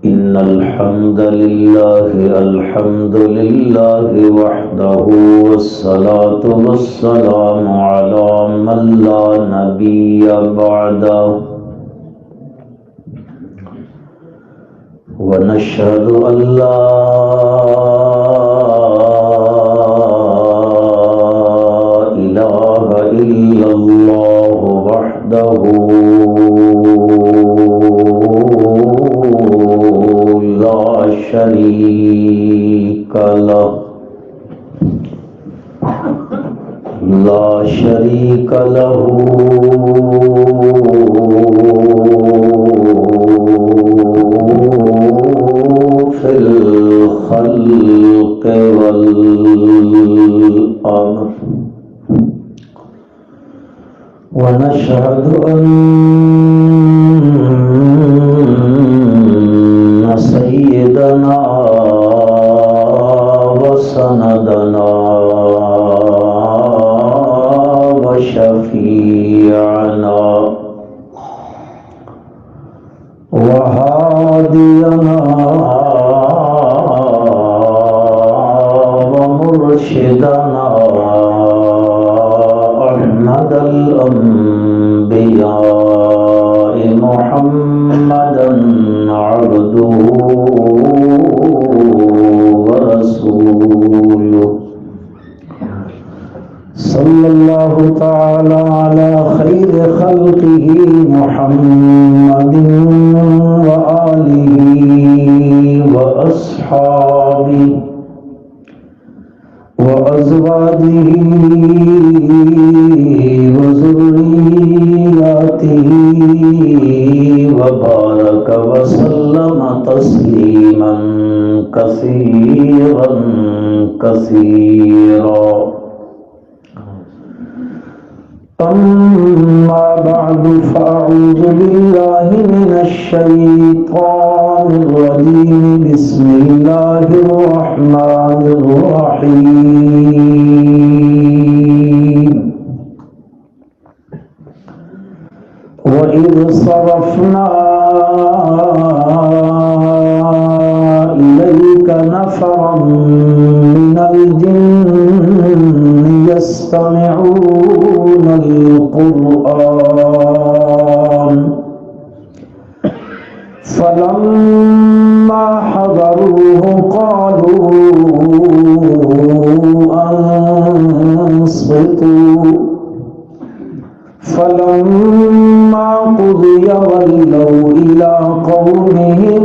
إن الحمد لله وحده والصلاة والسلام على من لا نبي بعده ونشهد أن لا إله إلا الله وحده لا شريك له في الخلق والأمر ونشهد أن سيدنا وسندنا وشفيعنا وهادينا ومرشدنا أحمد الأنبياء محمدا عبده ورسوله صلى الله تعالى على خير خلقه محمد وآله وأصحابه وأزواجه وذرياته وبارك وسلم تسليما كثيرا كثيرا أما بعد فأعوذ بالله من الشيطان الرجيم بسم الله الرحمن الرحيم وإذ صرفنا إليك نفرا من الجن يستمعون القرآن فلما حضروه قالوا أنصتوا فلما قضي ولوا إلى قومهم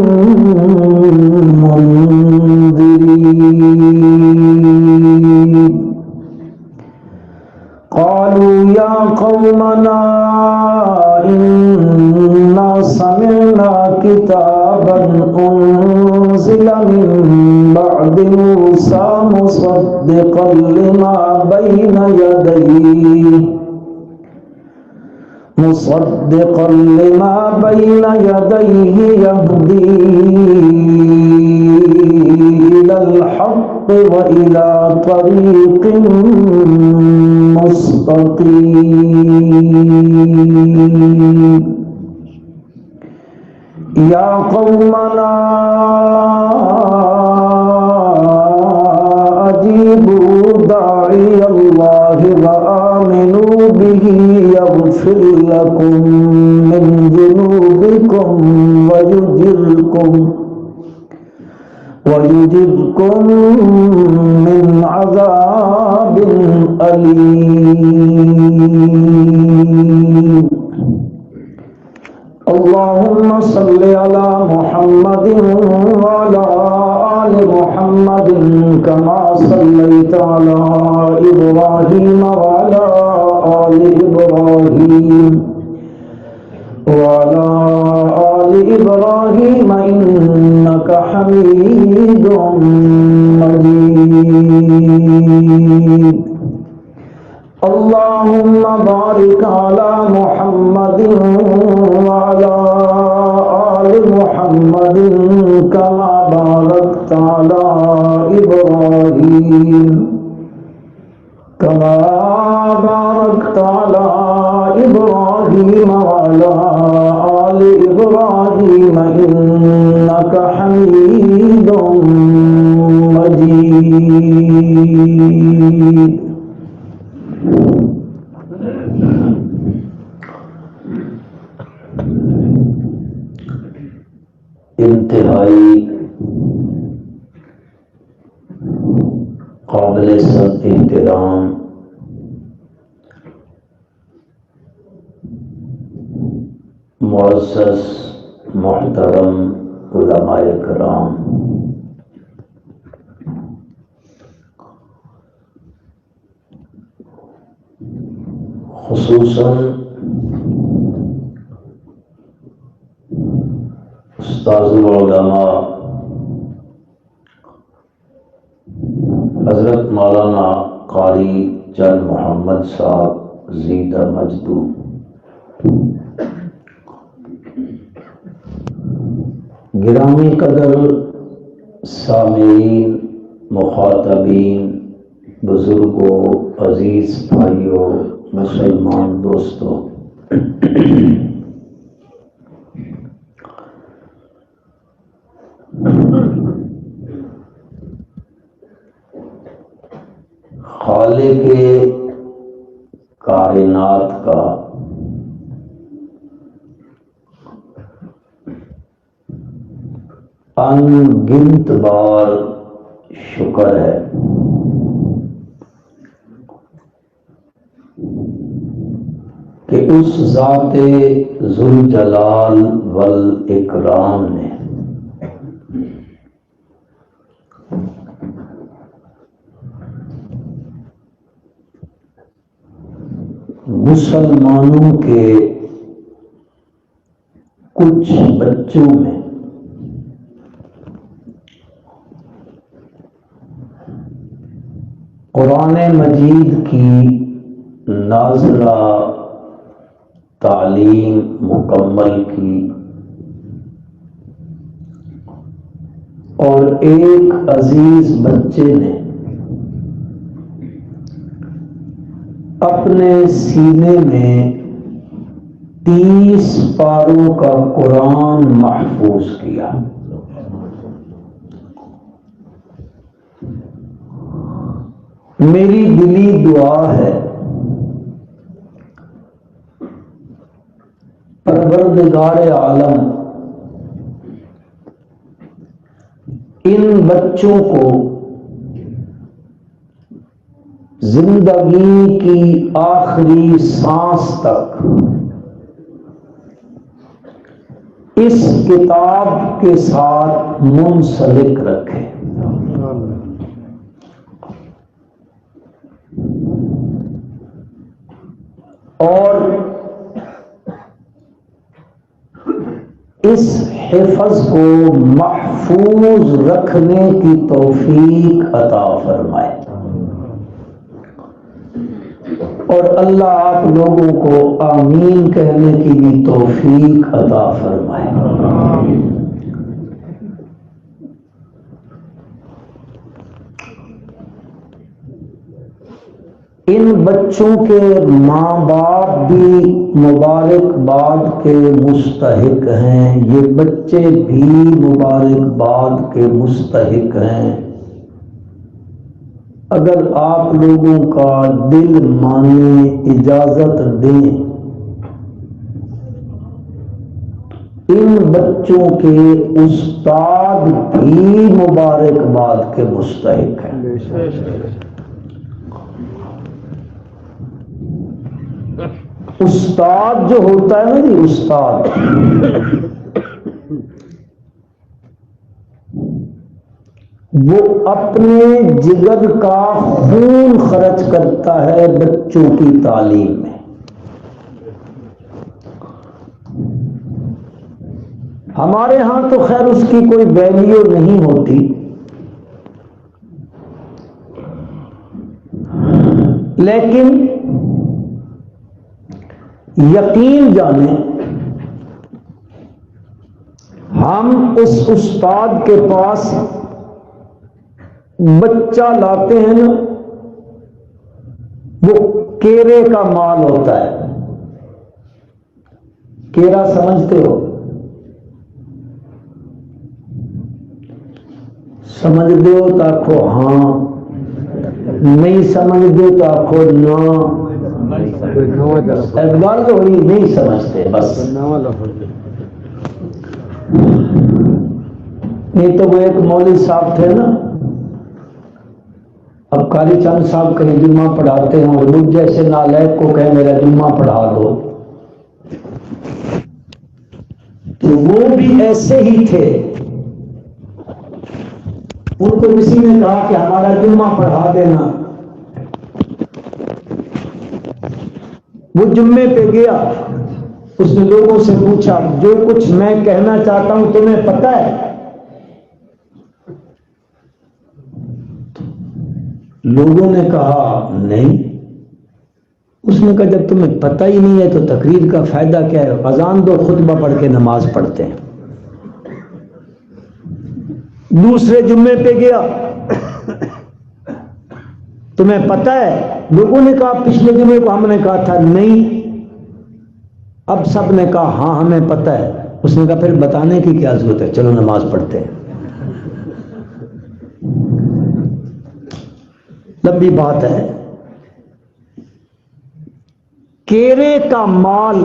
منذرين قالوا يا قومنا إنا سمعنا كتابا أنزل من بعد موسى مصدقا لما بين يديه يهدي إلى الحق وإلى طريق مستقيم يا قومنا أجيبوا داعي الله وآمنوا به يغفر لكم من ذنوبكم ويجركم من عذاب أليم اللهم صل على محمد وعلى آل محمد كما صليت على إبراهيم وعلى آل إبراهيم إنك حميد مجيد اللهم بارك على محمد وعلى آل محمد كما باركت على إبراهيم وعلى آل إبراهيم إنك إنك حميد مجيد. انتہائی قابل احترام معزز محترم علماء کرام، خصوصاً استاذ العلماء حضرت مولانا قاری چند محمد صاحب زیدہ مجدو، گرامی قدر سامعین، مخاطبین، بزرگوں، عزیز بھائیوں، مسلمان دوستوں، خالق کائنات کا ان گنت بار شکر ہے کہ اس ذات ذوالجلال والاکرام نے مسلمانوں کے کچھ بچوں میں قرآن مجید کی نازلہ تعلیم مکمل کی، اور ایک عزیز بچے نے اپنے سینے میں 30 پاروں کا قرآن محفوظ کیا۔ میری دلی دعا ہے پروردگار عالم ان بچوں کو زندگی کی آخری سانس تک اس کتاب کے ساتھ منسلک رکھے۔ اور اس حفظ کو محفوظ رکھنے کی توفیق عطا فرمائے، اور اللہ آپ لوگوں کو آمین کہنے کی بھی توفیق عطا فرمائے۔ ان بچوں کے ماں باپ بھی مبارکباد کے مستحق ہیں، یہ بچے بھی مبارکباد کے مستحق ہیں۔ اگر آپ لوگوں کا دل مانے، اجازت دیں، ان بچوں کے استاد بھی مبارکباد کے مستحق ہیں۔ استاد جو ہوتا ہے نا جی، استاد وہ اپنے جگر کا خون خرچ کرتا ہے بچوں کی تعلیم میں۔ ہمارے ہاں تو خیر اس کی کوئی ویلیو نہیں ہوتی، لیکن یقین جانیں ہم اس استاد کے پاس بچہ لاتے ہیں نا، وہ کیرے کا مال ہوتا ہے۔ کیرا سمجھتے ہو؟ سمجھ دو تو آخو ہاں، نہیں سمجھ دو تو آخو نہ۔ اقبال تو ہوئی نہیں سمجھتے بس۔ یہ تو وہ ایک مولوی صاحب تھے نا، اب قاری چند صاحب کہیں جمعہ پڑھاتے ہیں اور مجھ جیسے نالائق کو کہیں میرا جمعہ پڑھا دو، تو وہ بھی ایسے ہی تھے۔ ان کو کسی نے کہا کہ ہمارا جمعہ پڑھا دینا، وہ جمعے پہ گیا، اس نے لوگوں سے پوچھا جو کچھ میں کہنا چاہتا ہوں تمہیں پتہ ہے؟ لوگوں نے کہا نہیں۔ اس نے کہا جب تمہیں پتہ ہی نہیں ہے تو تقریر کا فائدہ کیا ہے، اذان دو، خطبہ پڑھ کے نماز پڑھتے ہیں۔ دوسرے جمعے پہ گیا، تمہیں پتہ ہے؟ لوگوں نے کہا پچھلے جمعے کو ہم نے کہا تھا نہیں، اب سب نے کہا ہاں ہمیں پتہ ہے۔ اس نے کہا پھر بتانے کی کیا ضرورت ہے، چلو نماز پڑھتے ہیں۔ لمبی بات ہے۔ کیرے کا مال،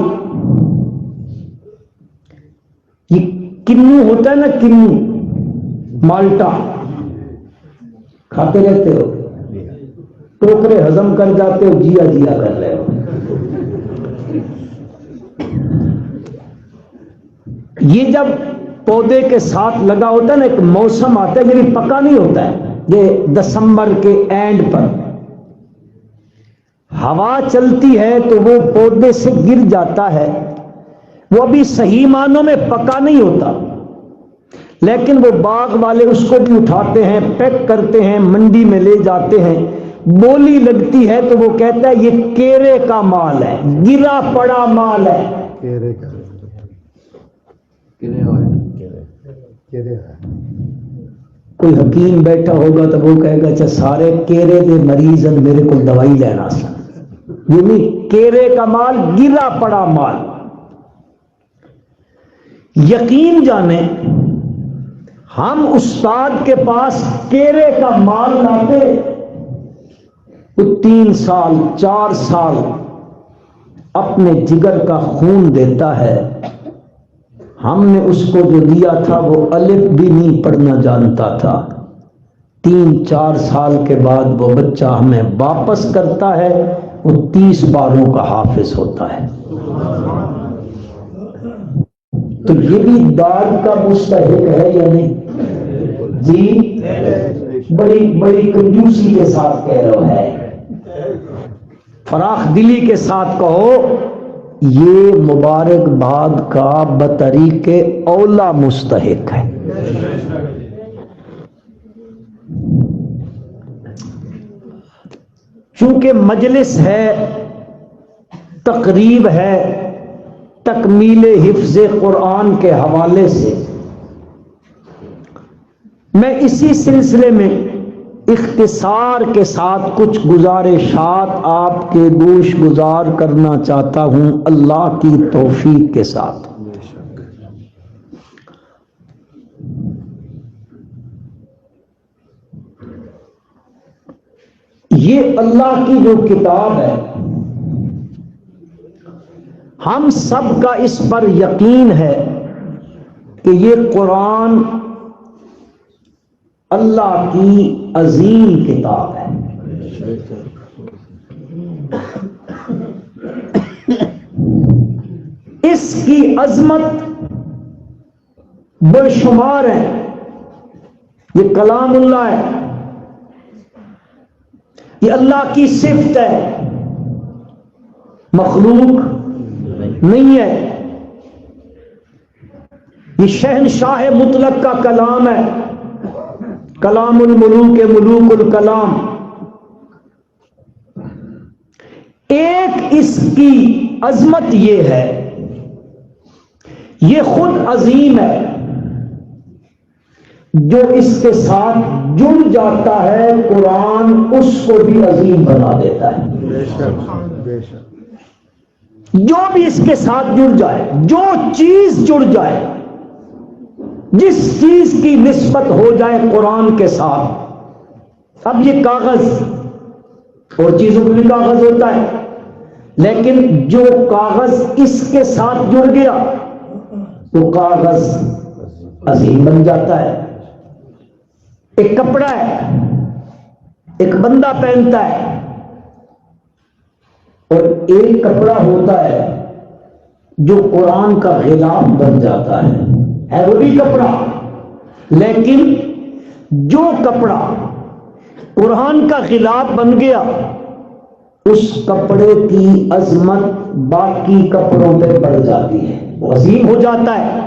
یہ کنو ہوتا ہے نا، کنو مالٹا کھاتے رہتے ہو، ٹوکرے ہضم کر جاتے ہو، جیا جیا کر رہے ہو۔ یہ جب پودے کے ساتھ لگا ہوتا ہے نا، ایک موسم آتا ہے، یہ بھی پکا نہیں ہوتا ہے، یہ دسمبر کے اینڈ پر ہوا چلتی ہے تو وہ پودے سے گر جاتا ہے، وہ ابھی صحیح معنوں میں پکا نہیں ہوتا، لیکن وہ باغ والے اس کو بھی اٹھاتے ہیں، پیک کرتے ہیں، منڈی میں لے جاتے ہیں، بولی لگتی ہے تو وہ کہتا ہے یہ کیرے کا مال ہے، گرا پڑا مال ہے۔ کوئی حکیم بیٹھا ہوگا تو وہ کہے گا اچھا سارے کیرے دے مریض ہیں، میرے کو دوائی لینا سن، یعنی کیرے کا مال گرا پڑا مال۔ یقین جانیں ہم استاد کے پاس کیرے کا مال لاتے، وہ 3 سال 4 سال اپنے جگر کا خون دیتا ہے، ہم نے اس کو جو دیا تھا وہ الف بھی نہیں پڑھنا جانتا تھا، 3-4 سال کے بعد وہ بچہ ہمیں واپس کرتا ہے، وہ 30 باروں کا حافظ ہوتا ہے۔ تو یہ بھی داد کا مستحق ہے یا نہیں؟ جی بڑی بڑی کنجوسی کے ساتھ کہہ رہا ہے، فراخ دلی کے ساتھ کہو یہ مبارک باد کا بطریق اولا مستحق ہے۔ چونکہ مجلس ہے، تقریب ہے، تکمیل حفظ قرآن کے حوالے سے میں اسی سلسلے میں اختصار کے ساتھ کچھ گزارشات آپ کے گوش گزار کرنا چاہتا ہوں اللہ کی توفیق کے ساتھ۔ یہ اللہ کی جو کتاب ہے، ہم سب کا اس پر یقین ہے کہ یہ قرآن اللہ کی عظیم کتاب ہے۔ اس کی عظمت بے شمار ہے، یہ کلام اللہ ہے، یہ اللہ کی صفت ہے، مخلوق نہیں ہے، یہ شہنشاہ مطلق کا کلام ہے، کلام الملوک ملوک الکلام۔ ایک اس کی عظمت یہ ہے، یہ خود عظیم ہے، جو اس کے ساتھ جڑ جاتا ہے قرآن اس کو بھی عظیم بنا دیتا ہے۔ جو بھی اس کے ساتھ جڑ جائے، جو چیز جڑ جائے جس چیز کی نسبت ہو جائے قرآن کے ساتھ. اب یہ کاغذ اور چیزوں میں بھی کاغذ ہوتا ہے، لیکن جو کاغذ اس کے ساتھ جڑ گیا وہ کاغذ عظیم بن جاتا ہے. ایک کپڑا ہے، ایک بندہ پہنتا ہے، اور ایک کپڑا ہوتا ہے جو قرآن کا غلاف بن جاتا ہے وہ بھی کپڑا. لیکن جو کپڑا قرآن کا غلاف بن گیا اس کپڑے کی عظمت باقی کپڑوں پہ بڑھ جاتی ہے، وہ عظیم ہو جاتا ہے،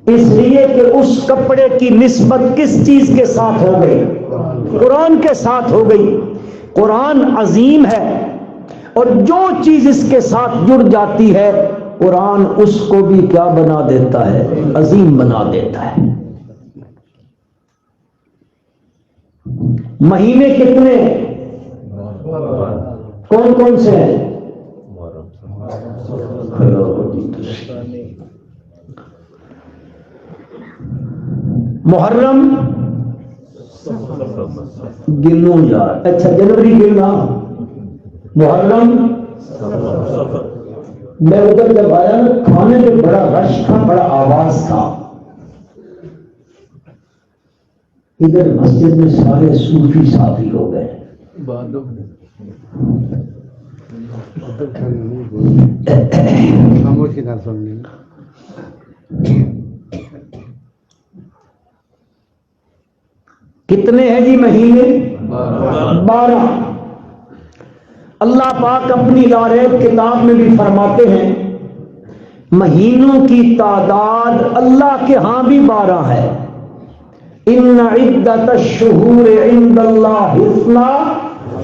اس لیے کہ اس کپڑے کی نسبت کس چیز کے ساتھ ہو گئی؟ قرآن کے ساتھ ہو گئی. قرآن عظیم ہے، اور جو چیز اس کے ساتھ جڑ جاتی ہے قرآن اس کو بھی کیا بنا دیتا ہے؟ عظیم بنا دیتا ہے. مہینے کتنے کون کون سے ہیں؟ محرم گنو یار، اچھا جنوری گننا، محرم. میں ادھر جب آیا نا کھانے میں بڑا رش تھا، بڑا آواز تھا. ادھر مسجد میں سارے صوفی صافی ہو گئے. کتنے ہیں جی مہینے؟ 12. اللہ پاک اپنی لاریب کتاب میں بھی فرماتے ہیں مہینوں کی تعداد اللہ کے ہاں بھی 12 ہے. ان عدت الشہور عند اللہ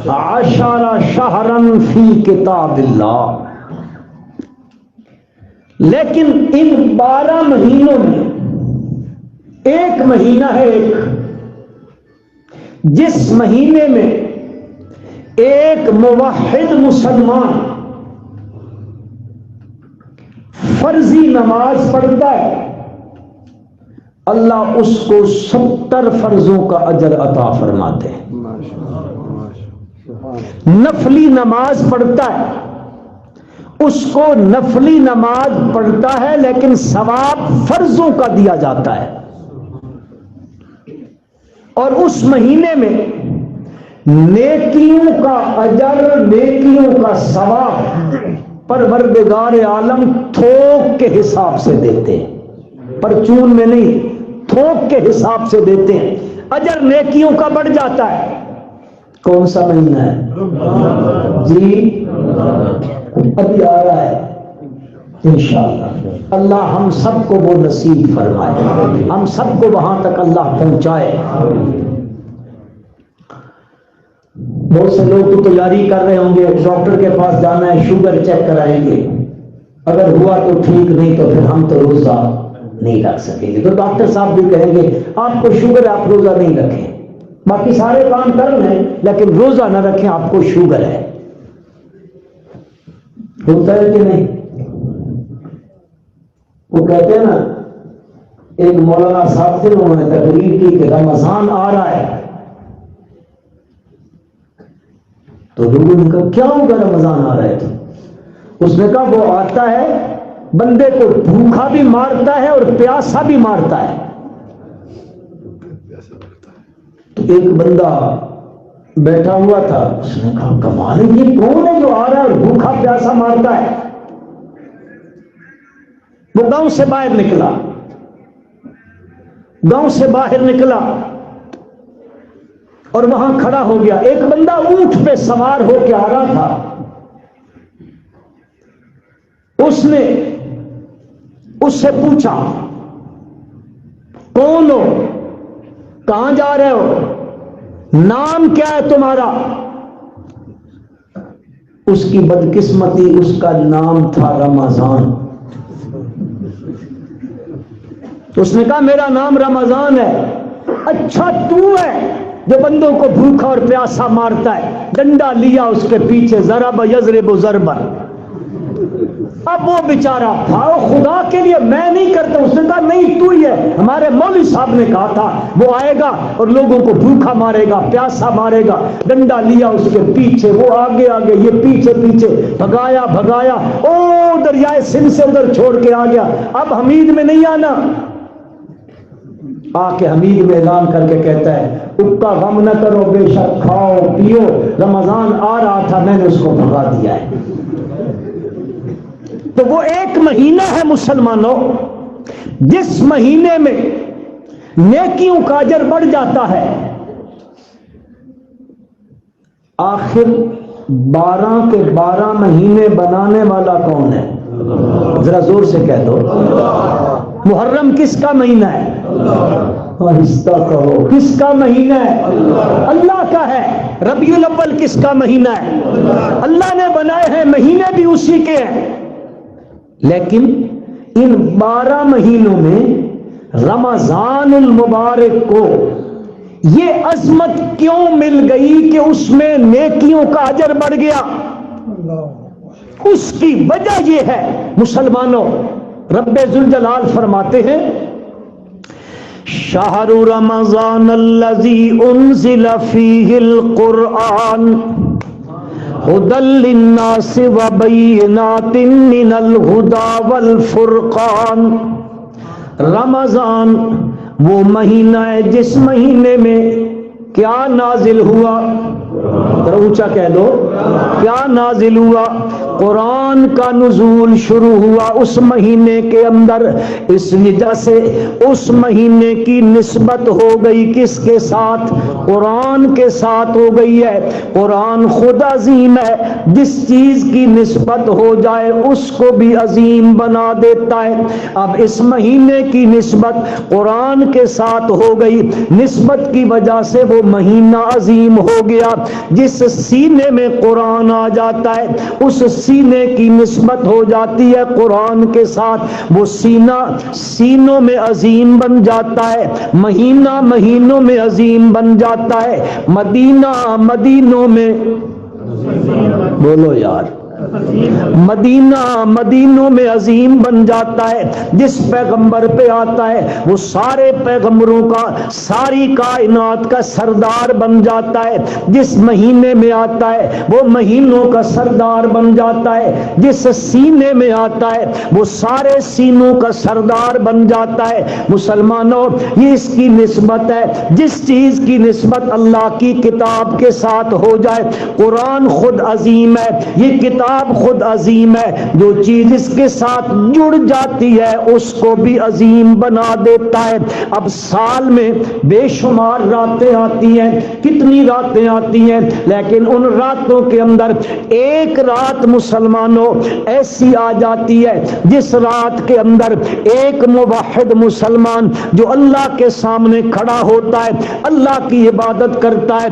12 شہرا فی کتاب اللہ. لیکن ان 12 مہینوں میں ایک مہینہ ہے، ایک جس مہینے میں ایک موحد مسلمان فرضی نماز پڑھتا ہے اللہ اس کو 70 فرضوں کا اجر عطا فرماتے ہیں. نفلی نماز پڑھتا ہے اس کو نفلی نماز پڑھتا ہے لیکن ثواب فرضوں کا دیا جاتا ہے. اور اس مہینے میں نیکیوں کا اجر، نیکیوں کا ثواب پروردگار عالم تھوک کے حساب سے دیتے ہیں، پرچون میں نہیں، تھوک کے حساب سے دیتے ہیں. اجر نیکیوں کا بڑھ جاتا ہے. کون سا مہینہ ہے جی؟ ابھی آ رہا ہے انشاءاللہ. اللہ ہم سب کو وہ نصیب فرمائے، ہم سب کو وہاں تک اللہ پہنچائے. بہت سے لوگ تو تیاری کر رہے ہوں گے، ڈاکٹر کے پاس جانا ہے، شوگر چیک کرائیں گے، اگر ہوا تو ٹھیک، نہیں تو پھر ہم تو روزہ نہیں رکھ سکیں گے. تو ڈاکٹر صاحب بھی کہیں گے آپ کو شوگر ہے، آپ روزہ نہیں رکھیں، باقی سارے کام کر لیں لیکن روزہ نہ رکھیں، آپ کو شوگر ہے. ہوتا ہے کہ نہیں؟ وہ کہتے ہیں نا، ایک مولانا صاحب سے انہوں نے تقریر کی کہ رمضان آ رہا ہے، تو لوگوں نے کہا کیا ہوگا رمضان آ رہا ہے؟ تو اس نے کہا وہ آتا ہے بندے کو بھوکا بھی مارتا ہے اور پیاسا بھی مارتا ہے. تو ایک بندہ بیٹھا ہوا تھا، اس نے کہا کمال ہے، یہ کون ہے جو آ رہا ہے اور بھوکا پیاسا مارتا ہے؟ وہ گاؤں سے باہر نکلا، گاؤں سے باہر نکلا اور وہاں کھڑا ہو گیا. ایک بندہ اونٹ پہ سوار ہو کے آ رہا تھا. اس نے اس سے پوچھا کون ہو، کہاں جا رہے ہو، نام کیا ہے تمہارا؟ اس کی بدقسمتی اس کا نام تھا رمضان. تو اس نے کہا میرا نام رمضان ہے. اچھا تو ہے جو بندوں کو بھوکا اور پیاسا مارتا ہے؟ ڈنڈا لیا اس کے پیچھے، ضرب یضرب ضربا. اب وہ بیچارہ بھاؤ خدا کے لیے میں نہیں کرتا. اس نے کہا نہیں تو ہی ہے. ہمارے مولوی صاحب نے کہا تھا وہ آئے گا اور لوگوں کو بھوکا مارے گا, پیاسا مارے گا. ڈنڈا لیا اس کے پیچھے, وہ آگے آگے, یہ پیچھے پیچھے, بھگایا بھگایا, او دریائے سندھ سے ادھر چھوڑ کے آ گیا. اب حمید میں نہیں آنا. آ کے حمید میں اعلان کر کے کہتا ہے اکا غم نہ کرو, بے شک کھاؤ پیو, رمضان آ رہا تھا میں نے اس کو بھگا دیا ہے. تو وہ ایک مہینہ ہے مسلمانوں جس مہینے میں نیکیوں کا اجر بڑھ جاتا ہے. آخر 12 کے 12 مہینے بنانے والا کون ہے؟ ذرا زور سے کہہ دو. محرم کس کا مہینہ ہے؟ آہستہ کہو, کس کا مہینہ ہے؟ اللہ کا ہے. ربیع الاول کس کا مہینہ ہے؟ اللہ نے بنائے ہیں, مہینے بھی اسی کے ہیں. لیکن ان 12 مہینوں میں رمضان المبارک کو یہ عظمت کیوں مل گئی کہ اس میں نیکیوں کا اجر بڑھ گیا؟ اس کی وجہ یہ ہے مسلمانوں, رب ذوالجلال فرماتے ہیں شہر رمضان الذی انزل فیہ القرآن ہدی للناس وبینات من الہدی والفرقان. رمضان وہ مہینہ ہے جس مہینے میں کیا نازل ہوا؟ ذرا اونچا کہہ دو, کیا نازل ہوا؟ قرآن کا نزول شروع ہوا اس مہینے کے اندر. اس وجہ سے اس مہینے کی نسبت ہو گئی کس کے ساتھ؟ قرآن کے ساتھ ہو گئی ہے. قرآن خود عظیم ہے, جس چیز کی نسبت ہو جائے اس کو بھی عظیم بنا دیتا ہے. اب اس مہینے کی نسبت قرآن کے ساتھ ہو گئی, نسبت کی وجہ سے وہ مہینہ عظیم ہو گیا. جس سینے میں قرآن آ جاتا ہے اس سینے کی نسبت ہو جاتی ہے قرآن کے ساتھ, وہ سینہ سینوں میں عظیم بن جاتا ہے, مہینہ مہینوں میں عظیم بن جاتا ہے, مدینہ مدینوں میں, بولو یار, مدینہ مدینوں میں عظیم بن جاتا ہے. جس پیغمبر پہ آتا ہے وہ سارے پیغمبروں کا, ساری کائنات کا سردار بن جاتا ہے. جس مہینے میں آتا ہے وہ مہینوں کا سردار بن جاتا ہے. جس سینے میں آتا ہے وہ سارے سینوں کا سردار بن جاتا ہے. مسلمانوں یہ اس کی نسبت ہے. جس چیز کی نسبت اللہ کی کتاب کے ساتھ ہو جائے, قرآن خود عظیم ہے, یہ کتاب خود عظیم ہے, جو چیز اس کے ساتھ جڑ جاتی ہے اس کو بھی عظیم بنا دیتا ہے. اب سال میں بے شمار راتیں آتی ہیں, کتنی راتیں آتی ہیں, لیکن ان راتوں کے اندر ایک رات مسلمانوں ایسی آ جاتی ہے جس رات کے اندر ایک موحد مسلمان جو اللہ کے سامنے کھڑا ہوتا ہے, اللہ کی عبادت کرتا ہے,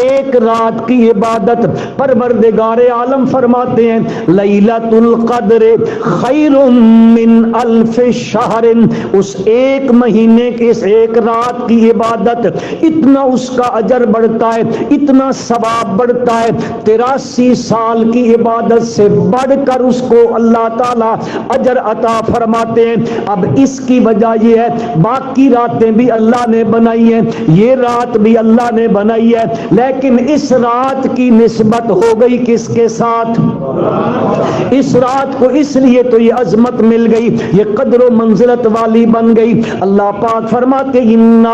ایک رات کی عبادت پروردگار عالم فرماتے ہیں لیلۃ القدر خیر من الف شہر. اس ایک مہینے کے اس ایک رات کی عبادت اتنا اس کا اجر بڑھتا ہے, اتنا ثواب بڑھتا ہے, 83 سال کی عبادت سے بڑھ کر اس کو اللہ تعالی اجر عطا فرماتے ہیں. اب اس کی وجہ یہ ہے باقی راتیں بھی اللہ نے بنائی ہیں, یہ رات بھی اللہ نے بنائی ہے, لیکن اس رات کی نسبت ہو گئی کس کے ساتھ؟ اس رات کو اس لیے تو یہ عظمت مل گئی, یہ قدر و منزلت والی بن گئی. اللہ پاک فرماتے انا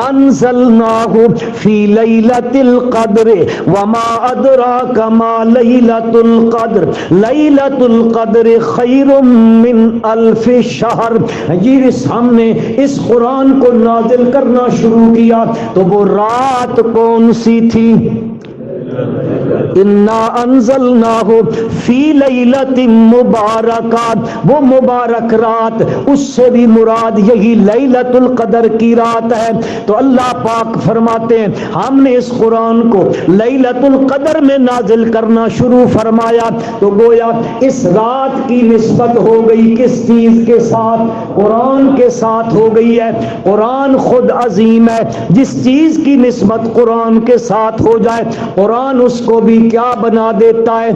انزلناہ فی لیلۃ القدر وما ادراک ما لیلۃ القدر لیلۃ القدر خیر من الف شہر. جس ہم نے اس قرآن کو نازل کرنا شروع کیا تو وہ رات کون سی تھی؟ انا انزلناہ فی لیلۃ مبارکہ, وہ مبارک رات, اس سے بھی مراد یہی لیلۃ القدر کی رات ہے. تو اللہ پاک فرماتے ہیں ہم نے اس قرآن کو لیلۃ القدر میں نازل کرنا شروع فرمایا, تو گویا اس رات کی نسبت ہو گئی کس چیز کے ساتھ؟ قرآن کے ساتھ ہو گئی ہے. قرآن خود عظیم ہے, جس چیز کی نسبت قرآن کے ساتھ ہو جائے قرآن اس کو کو بھی کیا بنا دیتا ہے؟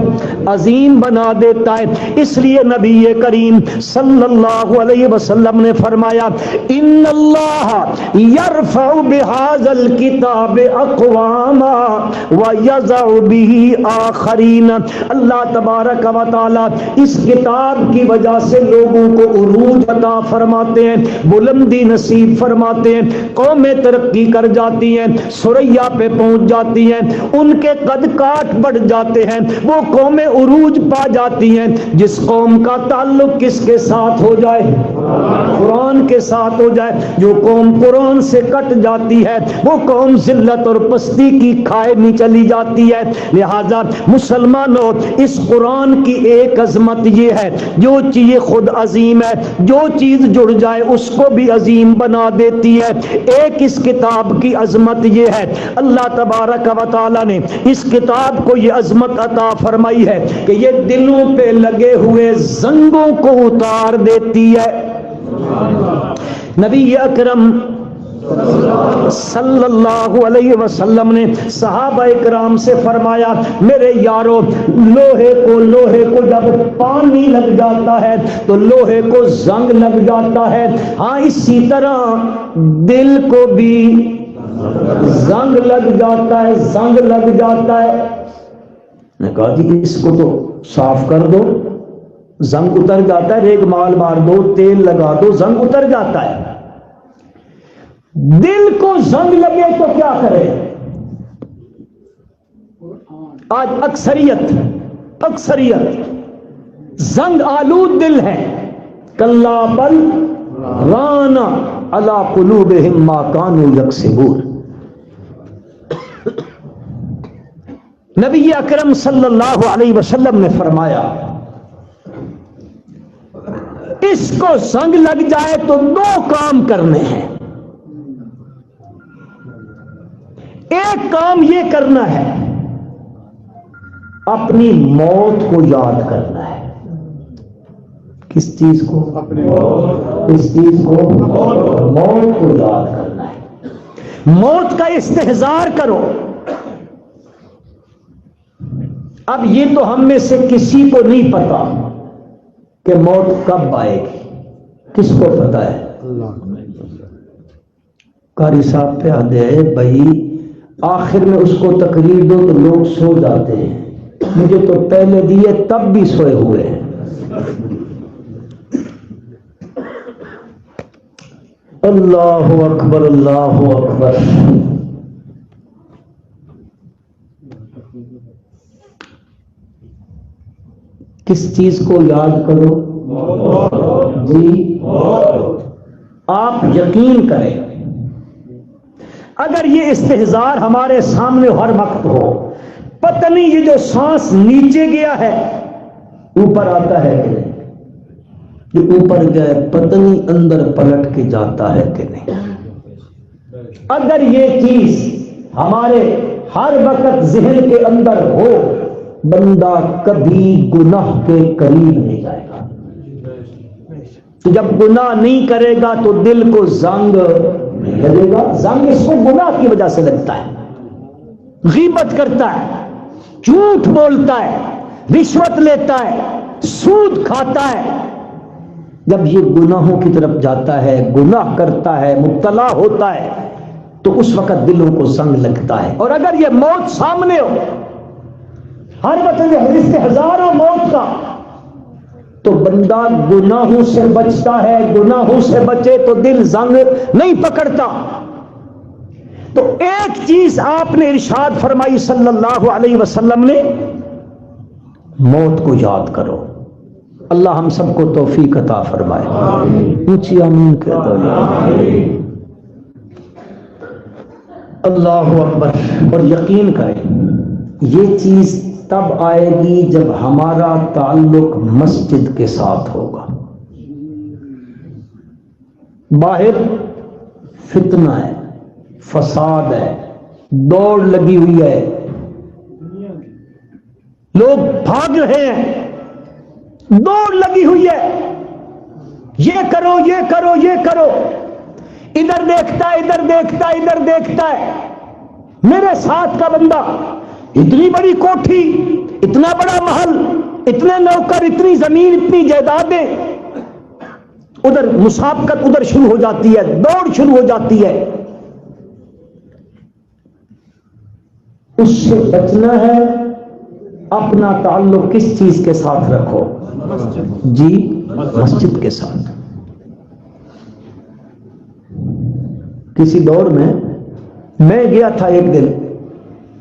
عظیم بنا دیتا ہے۔ اس لیے نبی کریم صلی اللہ علیہ وسلم نے فرمایا ان اللہ یرفع بہذا الکتاب اقواما ویضع بہ آخرین۔ اللہ تبارک و تعالی اس کتاب کی وجہ سے لوگوں کو عروج عطا فرماتے ہیں، بلندی نصیب فرماتے ہیں، قومیں ترقی کر جاتی ہیں، ثریا پہ پہنچ جاتی ہیں، ان کے قد کاٹ بڑھ جاتے ہیں، وہ قومیں عروج پا جاتی ہیں۔ جس قوم کا تعلق کس کے ساتھ ہو جائے؟ قرآن کے ساتھ ہو جائے۔ جو قوم قرآن سے کٹ جاتی ہے وہ قوم ذلت اور پستی کی کھائے میں چلی جاتی ہے۔ لہذا مسلمانوں، اس قرآن کی ایک عظمت یہ ہے، جو چیز خود عظیم ہے جو چیز جڑ جائے اس کو بھی عظیم بنا دیتی ہے۔ ایک اس کتاب کی عظمت یہ ہے، اللہ تبارک و تعالی نے اس کتاب کو یہ عظمت عطا فرمائی ہے کہ یہ دلوں پہ لگے ہوئے زنگوں کو اتار دیتی ہے۔ نبی اکرم صلی اللہ علیہ وسلم نے صحابہ اکرام سے فرمایا میرے یارو، لوہے کو جب پانی لگ جاتا ہے تو لوہے کو زنگ لگ جاتا ہے، ہاں اسی طرح دل کو بھی زنگ لگ جاتا ہے، زنگ لگ جاتا ہے۔ میں کہا جی اس کو تو صاف کر دو، زنگ اتر جاتا ہے، ریگ مال مار دو، تیل لگا دو، زنگ اتر جاتا ہے۔ دل کو زنگ لگے تو کیا کرے؟ آج اکثریت زنگ آلود دل ہے۔ کلا بل ران علی قلوبہم ما کانوا یکسبون۔ نبی اکرم صلی اللہ علیہ وسلم نے فرمایا اس کو زنگ لگ جائے تو دو کام کرنے ہیں۔ ایک کام یہ کرنا ہے، اپنی موت کو یاد کرنا ہے۔ کس چیز کو؟ کس چیز کو؟ موت کو یاد کرنا ہے۔ موت کا استحضار کرو۔ اب یہ تو ہم میں سے کسی کو نہیں پتا کہ موت کب آئے گی، کس کو پتا ہے؟ قاری صاحب پہ آدھے ہے بھائی آخر میں اس کو تقریر دو تو لوگ سو جاتے ہیں، مجھے تو پہلے دیے تب بھی سوئے ہوئے ہیں۔ اللہ اکبر، اللہ اکبر۔ کس چیز کو یاد کرو؟ جی آپ یقین کریں اگر یہ استحضار ہمارے سامنے ہر وقت ہو، پتہ نہیں یہ جو سانس نیچے گیا ہے اوپر آتا ہے کہ نہیں، جو اوپر گئے پتہ نہیں اندر پلٹ کے جاتا ہے کہ نہیں۔ اگر یہ چیز ہمارے ہر وقت ذہن کے اندر ہو، بندہ کبھی گناہ کے قریب نہیں جائے گا۔ تو جب گناہ نہیں کرے گا تو دل کو زنگ لگے گا۔ زنگ اس کو گناہ کی وجہ سے لگتا ہے، غیبت کرتا ہے، جھوٹ بولتا ہے، رشوت لیتا ہے، سود کھاتا ہے۔ جب یہ گناہوں کی طرف جاتا ہے، گناہ کرتا ہے، مبتلا ہوتا ہے، تو اس وقت دلوں کو زنگ لگتا ہے۔ اور اگر یہ موت سامنے ہو، ہر وقت یہ استحضار ہو موت کا، تو بندہ گناہوں سے بچتا ہے۔ گناہوں سے بچے تو دل زنگ نہیں پکڑتا۔ تو ایک چیز آپ نے ارشاد فرمائی صلی اللہ علیہ وسلم نے، موت کو یاد کرو۔ اللہ ہم سب کو توفیق عطا فرمائے، اونچی آمین کہہ دو۔ اللہ اکبر۔ اور یقین کریں یہ چیز تب آئے گی جب ہمارا تعلق مسجد کے ساتھ ہوگا۔ باہر فتنہ ہے، فساد ہے، دوڑ لگی ہوئی ہے، لوگ بھاگ رہے ہیں، دوڑ لگی ہوئی ہے، یہ کرو یہ کرو یہ کرو، ادھر دیکھتا ہے ادھر دیکھتا ہے ادھر دیکھتا ہے۔ میرے ساتھ کا بندہ اتنی بڑی کوٹھی، اتنا بڑا محل، اتنے نوکر، اتنی زمین، اتنی جائیدادیں، ادھر مسابقت ادھر شروع ہو جاتی ہے، دوڑ شروع ہو جاتی ہے. اس سے بچنا ہے. اپنا تعلق کس چیز کے ساتھ رکھو؟ جی، مسجد کے ساتھ. کسی دور میں گیا تھا ایک دن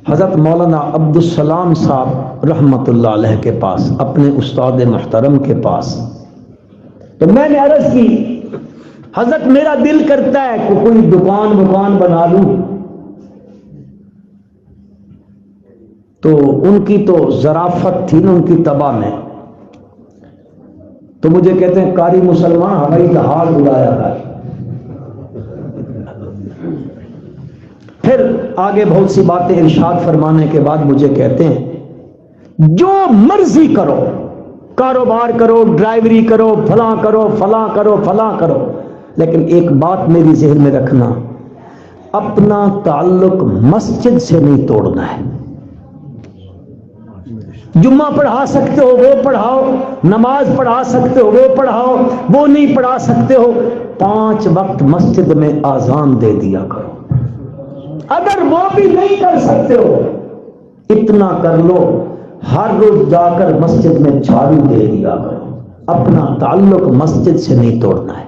حضرت مولانا عبدالسلام صاحب رحمت اللہ علیہ کے پاس، اپنے استاد محترم کے پاس. تو میں نے عرض کی، حضرت میرا دل کرتا ہے کہ کوئی دکان بنا لوں. تو ان کی تو ظرافت تھی نا ان کی طبع میں. تو مجھے کہتے ہیں قاری مسلمان ہوائی جہاز اڑایا ہے. پھر آگے بہت سی باتیں ارشاد فرمانے کے بعد مجھے کہتے ہیں جو مرضی کرو، کاروبار کرو، ڈرائیوری کرو، فلاں کرو، فلاں کرو، فلاں کرو، لیکن ایک بات میری ذہن میں رکھنا، اپنا تعلق مسجد سے نہیں توڑنا ہے. جمعہ پڑھا سکتے ہو وہ پڑھاؤ، نماز پڑھا سکتے ہو وہ پڑھاؤ، وہ نہیں پڑھا سکتے ہو 5 وقت مسجد میں اذان دے دیا کرو. اگر وہ بھی نہیں کر سکتے ہو اتنا کر لو، ہر روز جا کر مسجد میں جھاڑو دے دیا کرو. اپنا تعلق مسجد سے نہیں توڑنا ہے.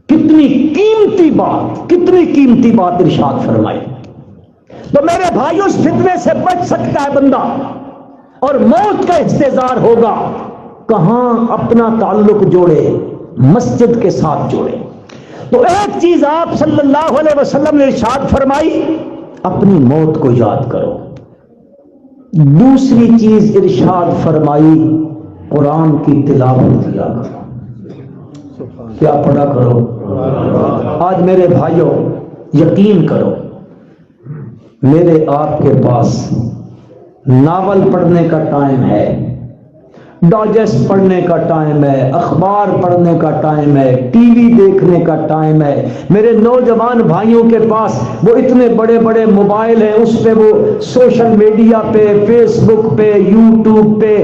کتنی قیمتی بات، کتنی قیمتی بات ارشاد فرمائی. تو میرے بھائی اس فتنے سے بچ سکتا ہے بندہ، اور موت کا انتظار ہوگا. کہاں اپنا تعلق جوڑے؟ مسجد کے ساتھ جوڑے. تو ایک چیز آپ صلی اللہ علیہ وسلم نے ارشاد فرمائی، اپنی موت کو یاد کرو. دوسری چیز ارشاد فرمائی، قرآن کی تلاوت کیا کرو. کیا پڑھا کرو؟ آج میرے بھائیوں یقین کرو، میرے آپ کے پاس ناول پڑھنے کا ٹائم ہے، ڈائجسٹ پڑھنے کا ٹائم ہے، اخبار پڑھنے کا ٹائم ہے، ٹی وی دیکھنے کا ٹائم ہے. میرے نوجوان بھائیوں کے پاس وہ اتنے بڑے بڑے موبائل ہیں، اس پہ وہ سوشل میڈیا پہ، فیس بک پہ، یوٹیوب پہ،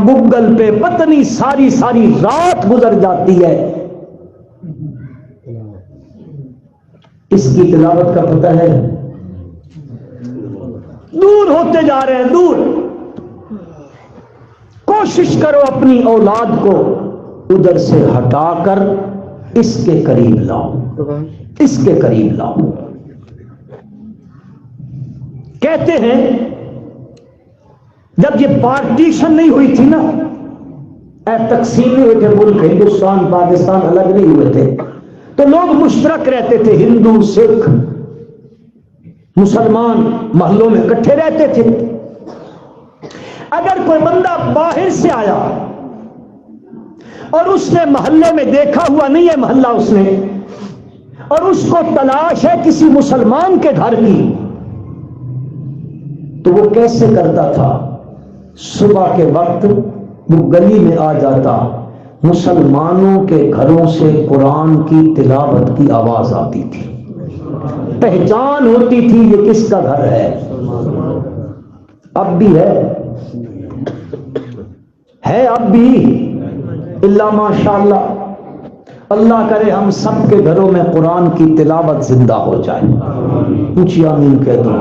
گوگل پہ پتہ نہیں ساری رات گزر جاتی ہے. اس کی تلاوت کا پتہ ہے؟ دور ہوتے جا رہے ہیں، دور. کوشش کرو اپنی اولاد کو ادھر سے ہٹا کر اس کے قریب لاؤ، اس کے قریب لاؤ. کہتے ہیں جب یہ پارٹیشن نہیں ہوئی تھی نا، تقسیم نہیں ہوئے تھے ملک، ہندوستان پاکستان الگ نہیں ہوئے تھے، تو لوگ مشترک رہتے تھے، ہندو، سکھ، مسلمان محلوں میں اکٹھے رہتے تھے. اگر کوئی بندہ باہر سے آیا اور اس نے محلے میں دیکھا ہوا نہیں ہے محلہ اس نے، اور اس کو تلاش ہے کسی مسلمان کے گھر کی، تو وہ کیسے کرتا تھا؟ صبح کے وقت وہ گلی میں آ جاتا، مسلمانوں کے گھروں سے قرآن کی تلاوت کی آواز آتی تھی، پہچان ہوتی تھی یہ کس کا گھر ہے. اب بھی ہے اب بھی، اللہ ماشاءاللہ. اللہ کرے ہم سب کے گھروں میں قرآن کی تلاوت زندہ ہو جائے. اونچی آمین کہہ دو.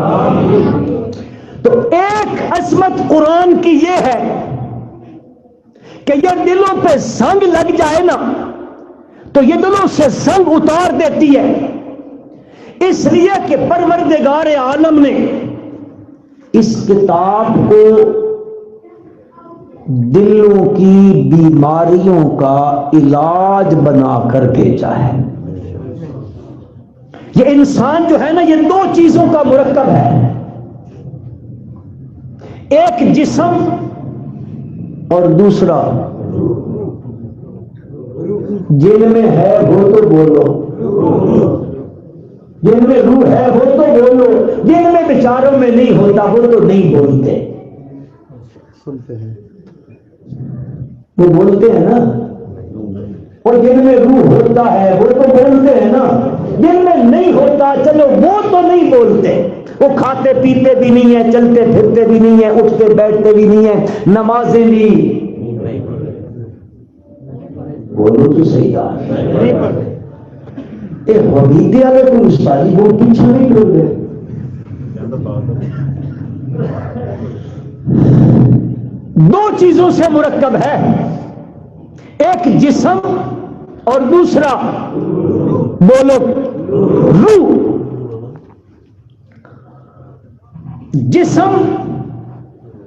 تو ایک عظمت قرآن کی یہ ہے کہ یہ دلوں پہ زنگ لگ جائے نا تو یہ دلوں سے زنگ اتار دیتی ہے، اس لیے کہ پروردگار عالم نے اس کتاب کو دلوں کی بیماریوں کا علاج بنا کر بھیجا ہے. یہ انسان جو ہے نا، یہ 2 چیزوں کا مرکب ہے، ایک جسم اور دوسرا جن میں ہے وہ تو بولو، جن میں روح ہے وہ تو بولو، جن میں بیچاروں میں نہیں ہوتا وہ تو نہیں بولتے. سنتے ہیں، وہ بولتے ہیں نا، اور جن میں روح ہوتا ہے وہ تو بولتے ہیں نا. جن میں نہیں ہوتا چلو وہ تو نہیں بولتے، وہ کھاتے پیتے بھی نہیں ہیں، چلتے پھرتے بھی نہیں ہیں، اٹھتے بیٹھتے بھی نہیں ہیں، نمازیں بھی بولو تو صحیح یار حمیدی والے کو استادی بہت پیچھے نہیں کر گئے. دو چیزوں سے مرکب ہے، ایک جسم اور دوسرا بولو روح. جسم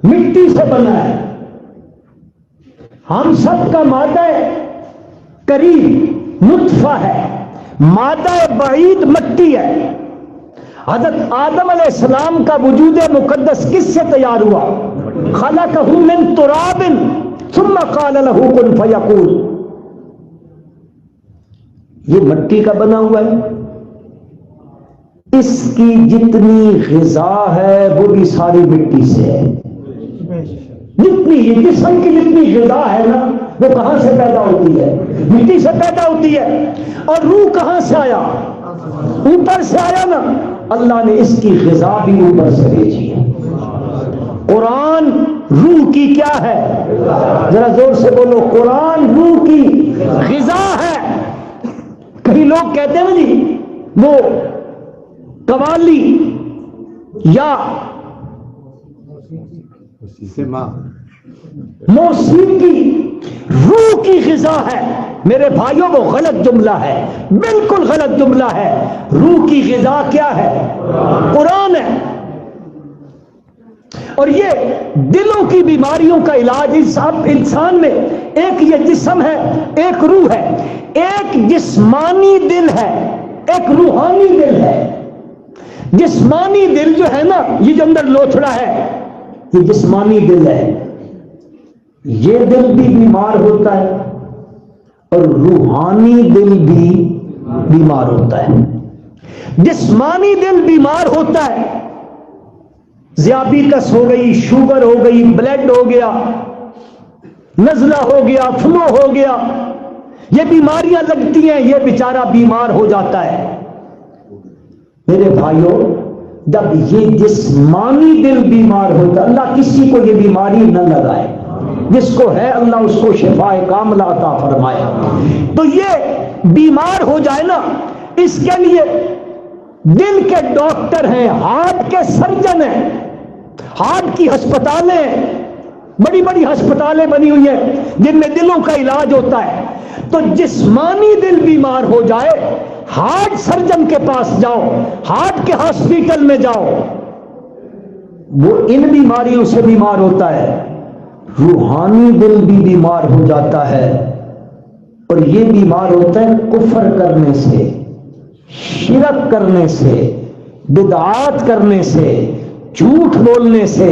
مٹی سے بنا ہے، ہم سب کا مادہ قریب نطفہ ہے، مادہ بعید مٹی ہے. حضرت آدم علیہ السلام کا وجود مقدس کس سے تیار ہوا؟ خلقہ من تراب ثم قال له کن فیکون. یہ مٹی کا بنا ہوا ہے، اس کی جتنی غذا ہے وہ بھی ساری مٹی سے ہے. جتنی یہ جسم کی جتنی غذا ہے نا وہ کہاں سے پیدا ہوتی ہے؟ مٹی سے پیدا ہوتی ہے. اور روح کہاں سے آیا؟ اوپر سے آیا نا. اللہ نے اس کی غذا بھی اوپر سے بھیجی ہے. قرآن روح کی کیا ہے؟ ذرا زور سے بولو، قرآن روح کی غذا ہے. کئی لوگ کہتے ہیں جی وہ قوالی یا موسیقی روح کی غذا ہے. میرے بھائیوں وہ غلط جملہ ہے، بالکل غلط جملہ ہے. روح کی غذا کیا ہے؟ قرآن ہے. اور یہ دلوں کی بیماریوں کا علاج انسان میں ایک یہ جسم ہے، ایک روح ہے. ایک جسمانی دل ہے، ایک روحانی دل ہے. جسمانی دل جو ہے نا، یہ جو اندر لوتھڑا ہے یہ جسمانی دل ہے. یہ دل بھی بیمار ہوتا ہے اور روحانی دل بھی بیمار ہوتا ہے. جسمانی دل بیمار ہوتا ہے، ذیابیطس ہو گئی، شوگر ہو گئی، بلڈ ہو گیا، نزلہ ہو گیا، فلو ہو گیا، یہ بیماریاں لگتی ہیں، یہ بیچارہ بیمار ہو جاتا ہے. میرے بھائیوں جب یہ جسمانی دل بیمار ہوتا ہے، اللہ کسی کو یہ بیماری نہ لگائے، جس کو ہے اللہ اس کو شفاء کاملہ عطا فرمائے. تو یہ بیمار ہو جائے نا، اس کے لیے دل کے ڈاکٹر ہیں، ہارٹ کے سرجن ہیں، ہارٹ کی ہسپتالیں، بڑی بڑی ہسپتالیں بنی ہوئی ہیں جن میں دلوں کا علاج ہوتا ہے. تو جسمانی دل بیمار ہو جائے، ہارٹ سرجن کے پاس جاؤ، ہارٹ کے ہاسپٹل میں جاؤ، وہ ان بیماریوں سے بیمار ہوتا ہے. روحانی دل بھی بیمار ہو جاتا ہے، اور یہ بیمار ہوتا ہے کفر کرنے سے، شرک کرنے سے، بدعات کرنے سے، جھوٹ بولنے سے،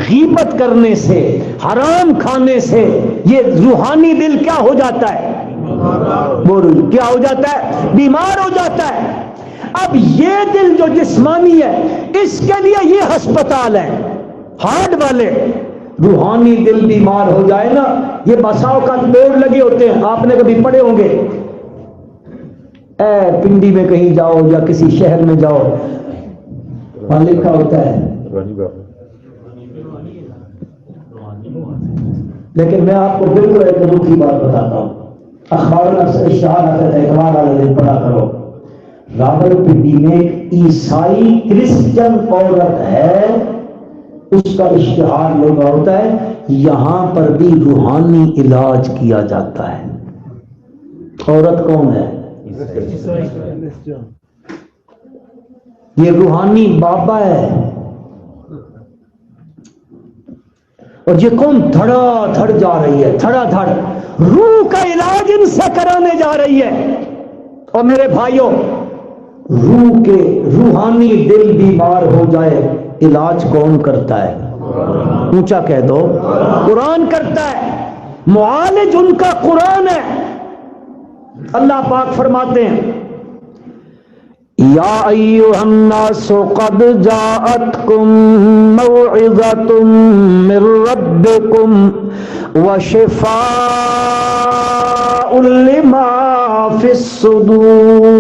غیبت کرنے سے، حرام کھانے سے. یہ روحانی دل کیا ہو جاتا ہے؟ کیا ہو جاتا ہے؟ بیمار ہو جاتا ہے. اب یہ دل جو جسمانی ہے اس کے لیے یہ ہسپتال ہے، ہارٹ والے. روحانی دل بیمار ہو جائے نا، یہ بساؤ کا بورڈ لگے ہوتے ہیں، آپ نے کبھی پڑھے ہوں گے. پنڈی میں کہیں جاؤ یا کسی شہر میں جاؤ، وہاں لکھا ہوتا ہے. لیکن میں آپ کو بالکل ایک دو کی بات بتاتا ہوں. اخبار سے اشتہار آتا ہے، اخبار والے دن پڑھا کرو. راولپنڈی میں ایک عیسائی کرسچن عورت ہے، اس کا اشتہار لگا ہوتا ہے یہاں پر بھی روحانی علاج کیا جاتا ہے. عورت کون ہے؟ یہ روحانی بابا ہے. اور یہ کون دھڑا دھڑ جا رہی ہے، دھڑا دھڑ روح کا علاج ان سے کرانے جا رہی ہے. اور میرے بھائیوں روح کے روحانی دل بیمار ہو جائے علاج کون کرتا ہے؟ اونچا کہہ دو، قرآن کرتا ہے. معالج ان کا قرآن ہے. اللہ پاک فرماتے ہیں یا ایھا الناس قد جاءتکم موعظۃ من ربکم وشفاء لما فی الصدور.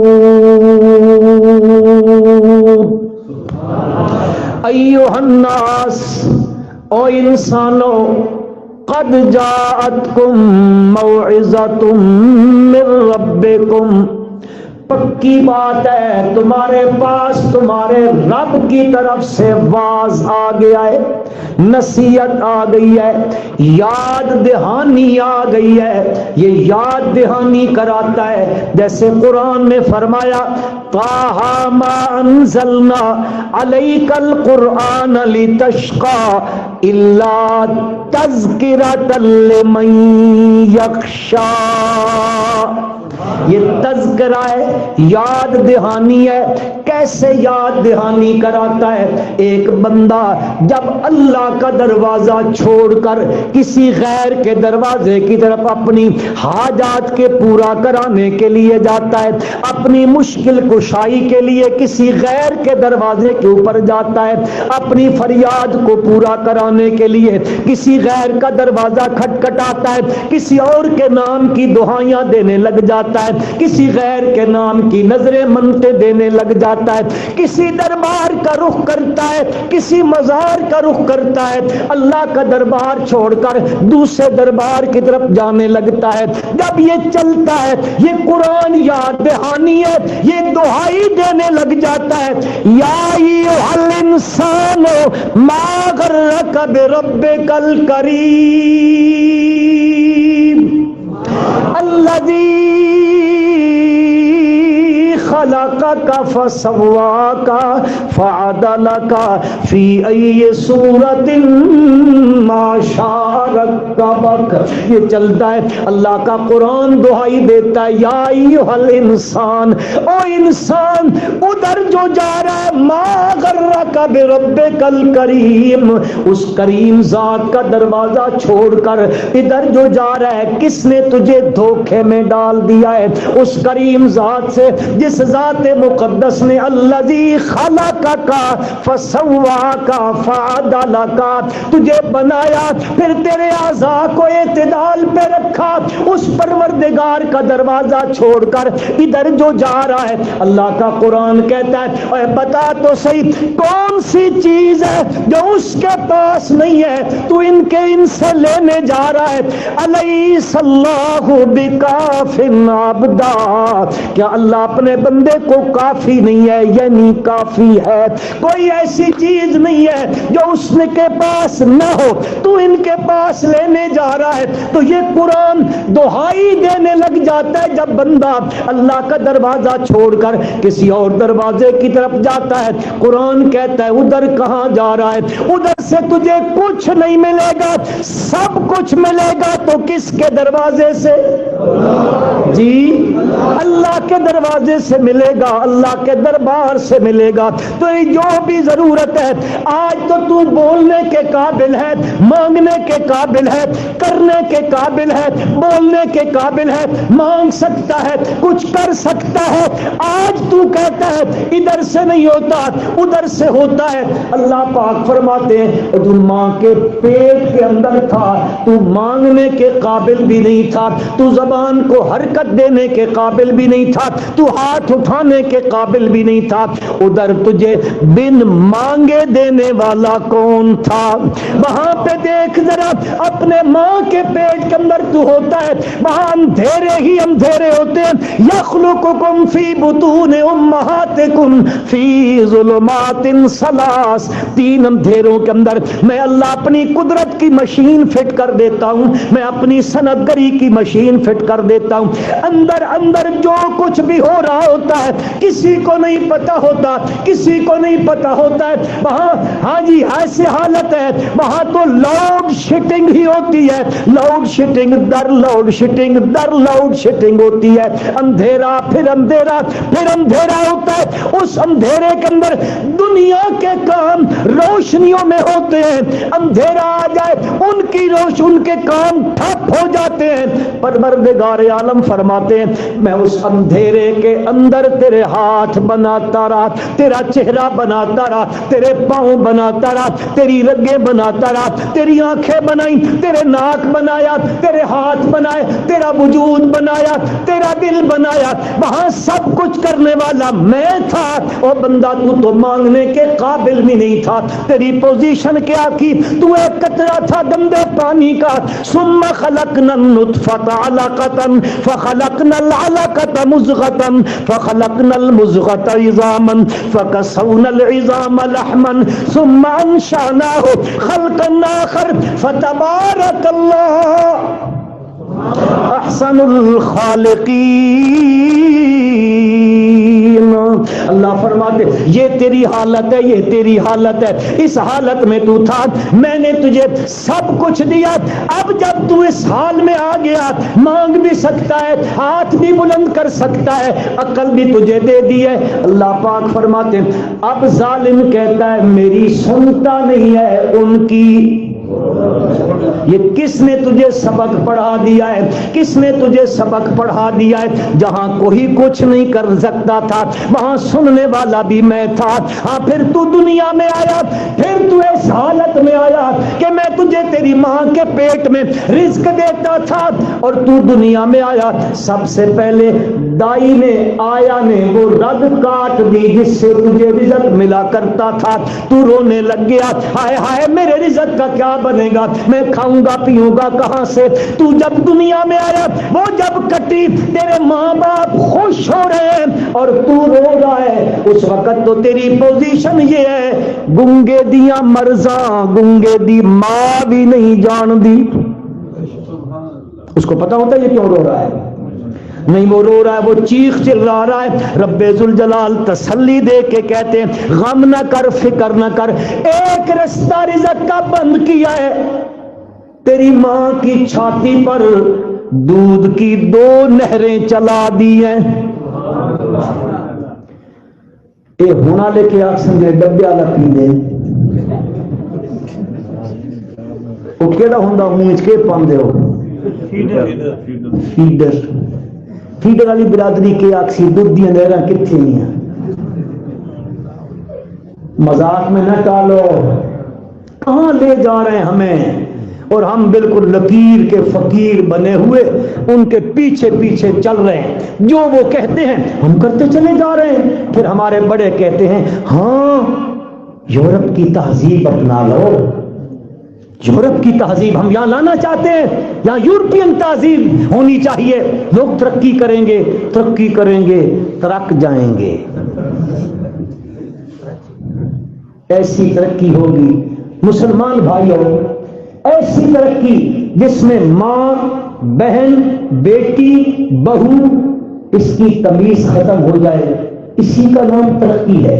ایھا الناس، او انسانو، قد جاءتکم موعظۃ من ربکم، پکی بات ہے تمہارے پاس تمہارے رب کی طرف سے واز آ گیا ہے، نصیحت آ گئی ہے، یاد دہانی آ گئی ہے۔ یہ یاد دہانی کراتا ہے، جیسے قرآن نے فرمایا طٰہٰ ما انزلنا علیک القرآن لتشقى الا تذکرۃ لمن یخشی۔ یہ تذکرہ ہے، یاد دہانی ہے۔ کیسے یاد دہانی کراتا ہے؟ ایک بندہ جب اللہ کا دروازہ چھوڑ کر کسی غیر کے دروازے کی طرف اپنی حاجات کے پورا کرانے کے لیے جاتا ہے، اپنی مشکل کشائی کے لیے کسی غیر کے دروازے کے اوپر جاتا ہے، اپنی فریاد کو پورا کرانے کے لیے کسی غیر کا دروازہ کھٹکھٹاتا ہے، کسی اور کے نام کی دعائیاں دینے لگ جاتا ہے، کسی غیر کے نام کی نظریں منتیں دینے لگ جاتا ہے، کسی دربار کا رخ کرتا ہے، کسی مزار کا رخ کرتا ہے، اللہ کا دربار چھوڑ کر دوسرے دربار کی طرف جانے لگتا ہے۔ جب یہ چلتا ہے، یہ قرآن یاد دہانی ہے، یہ دعائی دینے لگ جاتا ہے، یا ایھا الانسان ما غرک بربک الکریم الذی خلقک فسواک فعدلک فی ای صورت ما شاء رکبک۔ یہ چلتا ہے، اللہ کا قرآن دعائی دیتا ہے، یا ایھا الانسان، او انسان ادھر جو جا رہا ہے، ما غرک بربک الکریم، اس کریم ذات کا دروازہ چھوڑ کر ادھر جو جا رہا ہے، کس نے تجھے دھوکے میں ڈال دیا ہے؟ اس کریم ذات سے، جس ذات مقدس نے الذی خلقک فسواک فعدلک، تجھے بنایا پھر تیرے اعضاء کو اعتدال پہ رکھا، اس پروردگار کا دروازہ چھوڑ کر ادھر جو جا رہا ہے، اللہ کا قرآن کہتا ہے اے بتا تو صحیح کون سی چیز ہے جو اس کے پاس نہیں ہے، تو ان سے لینے جا رہا ہے۔ الیس اللہ بکاف عبدا، کیا اللہ اپنے بندے کو کافی نہیں ہے؟ یعنی کافی ہے، کوئی ایسی چیز نہیں ہے جو اس کے پاس نہ ہو، تو ان کے پاس لینے جا رہا ہے۔ تو یہ قرآن دہائی دینے لگ جاتا ہے جب بندہ اللہ کا دروازہ چھوڑ کر کسی اور دروازے کی طرف جاتا ہے۔ قرآن کہتا ہے ادھر کہاں جا رہا ہے؟ ادھر سے تجھے کچھ نہیں ملے گا، سب کچھ ملے گا تو کس کے دروازے سے؟ جی اللہ کے دروازے سے ملے گا، اللہ کے دربار سے ملے گا۔ تو جو بھی ضرورت ہے آج تو بولنے کے قابل ہے، مانگنے کے قابل ہے، کرنے کے قابل ہے، بولنے کے قابل ہے، مانگ سکتا ہے، کچھ کر سکتا ہے۔ آج تو کہتا ہے ادھر سے نہیں ہوتا ادھر سے ہوتا ہے۔ اللہ پاک فرماتے ہیں تو ماں کے پیٹ کے اندر تھا، تو مانگنے کے قابل بھی نہیں تھا، تو زبان کو حرکت دینے کے قابل بھی نہیں تھا، تو ہاتھ اٹھانے کے قابل بھی نہیں تھا، ادھر تجھے بن مانگے دینے والا کون تھا؟ وہاں پہ دیکھ ذرا، اپنے ماں کے پیٹ کے اندر تو ہوتا ہے، وہاں اندھیرے ہی اندھیرے ہوتے ہیں۔ یخلقکم فی بطون امہاتکم فی ظلمات ثلاث، تین اندھیروں کے اندر میں اللہ اپنی قدرت کی مشین فٹ کر دیتا ہوں، میں اپنی صنعت گری کی مشین فٹ کر دیتا ہوں۔ اندر اندر جو کچھ بھی ہو رہا ہوتا ہے کسی کو نہیں پتا ہوتا، کسی کو نہیں پتا ہوتا ہے۔ وہاں ہاں جی ایسی حالت ہے، وہاں تو لاؤڈ شیٹنگ ہی ہوتی ہے، لاؤڈ شیٹنگ در لاؤڈ شیٹنگ در لاؤڈ شیٹنگ ہوتی ہے۔ اندھیرا پھر اندھیرا پھر اندھیرا ہوتا ہے، اس اندھیرے کے اندر دنیا کے کام روشنیوں میں ہوتے ہیں، اندھیرا آ جائے ان کی روشن کے کام ٹھپ ہو جاتے ہیں۔ پروردگار عالم فرماتے ہیں میں اس اندھیرے کے اندر تیرے ہاتھ بناتا رہا، تیرا چہرہ بناتا رہا، تیرے پاؤں بناتا رہا، تیری رگیں بناتا رہا، تیری آنکھیں بنائی، تیرے ناک بنایا، تیرے ہاتھ بنائے، تیرا وجود بنایا، تیرا دل بنایا، وہاں سب کچھ کرنے والا میں تھا۔ اور بندہ تو مانگنے کے قابل بھی نہیں تھا، تیری پوزیشن کیا کی، تو ایک قطرہ تھا گندے پانی کا۔ ثم خلقنا النطفة علقة فخلقنا العلقة مضغة فخلقنا المضغة عظاما فكسونا العظام لحما ثم انشأناه خلقا آخر فتبارك الله احسن الخالقین۔ اللہ فرماتے یہ تیری حالت ہے، یہ تیری حالت ہے، اس حالت میں تو تھا، میں نے تجھے سب کچھ دیا، اب جب تو اس حال میں آ گیا، مانگ بھی سکتا ہے، ہاتھ بھی بلند کر سکتا ہے، عقل بھی تجھے دے دی ہے۔ اللہ پاک فرماتے ہیں اب ظالم کہتا ہے میری سنتا نہیں ہے ان کی۔ یہ کس نے تجھے سبق پڑھا دیا ہے، کس نے تجھے سبق پڑھا دیا ہے؟ جہاں کوئی کچھ نہیں کر سکتا تھا وہاں سننے والا بھی میں تھا۔ ہاں پھر تو دنیا میں آیا، پھر تو اس حالت میں آیا کہ میں تجھے تیری ماں کے پیٹ میں رزق دیتا تھا، اور تو دنیا میں آیا سب سے پہلے دائی نے، آیا نے وہ رگ کاٹ دی جس سے تجھے رزق ملا کرتا تھا، تو رونے لگ گیا، ہائے ہائے میرے رزق کا کیا بنے گا، میں کھاؤں گا پیوں گا کہاں سے؟ تو جب دنیا میں آیا وہ جب کٹی تیرے ماں باپ خوش ہو رہے ہیں اور تو رو رہا ہے، اس وقت تو تیری پوزیشن یہ ہے گنگے دیاں مرزاں گنگے دی ماں بھی نہیں جان دی۔ اس کو پتا ہوتا ہے یہ کیوں رو رہا ہے؟ نہیں، وہ رو رہا ہے، وہ چیخ چلا رہا ہے۔ رب ذوالجلال تسلی دے کے کہتے ہیں غم نہ کر، فکر نہ کر، ایک رستہ رزق کا بند کیا ہے، تیری ماں کی چھاتی پر دودھ کی 2 نہریں چلا دی ہیں۔ اے ہونا لے کے آپ سنگے ڈبے والا پی دے، وہ کیڑا ہوندا منہ کے پاندے ہو؟ فیڈر۔ فیڈر والی برادری کے آکسی دودھ دیاں نہراں کتھے نہیں؟ مذاق میں نہ ٹالو، کہاں لے جا رہے ہیں ہمیں؟ اور ہم بالکل لکیر کے فقیر بنے ہوئے ان کے پیچھے پیچھے چل رہے ہیں، جو وہ کہتے ہیں ہم کرتے چلے جا رہے ہیں۔ پھر ہمارے بڑے کہتے ہیں ہاں یورپ کی تہذیب اپنا لو، یورپ کی تہذیب ہم یہاں لانا چاہتے ہیں، یہاں یورپین تہذیب ہونی چاہیے، لوگ ترقی کریں گے، ترقی کریں گے، ترک جائیں گے۔ ایسی ترقی ہوگی مسلمان بھائیوں، ایسی ترقی جس میں ماں، بہن، بیٹی، بہو، اس کی تمیز ختم ہو جائے، اسی کا نام ترقی ہے۔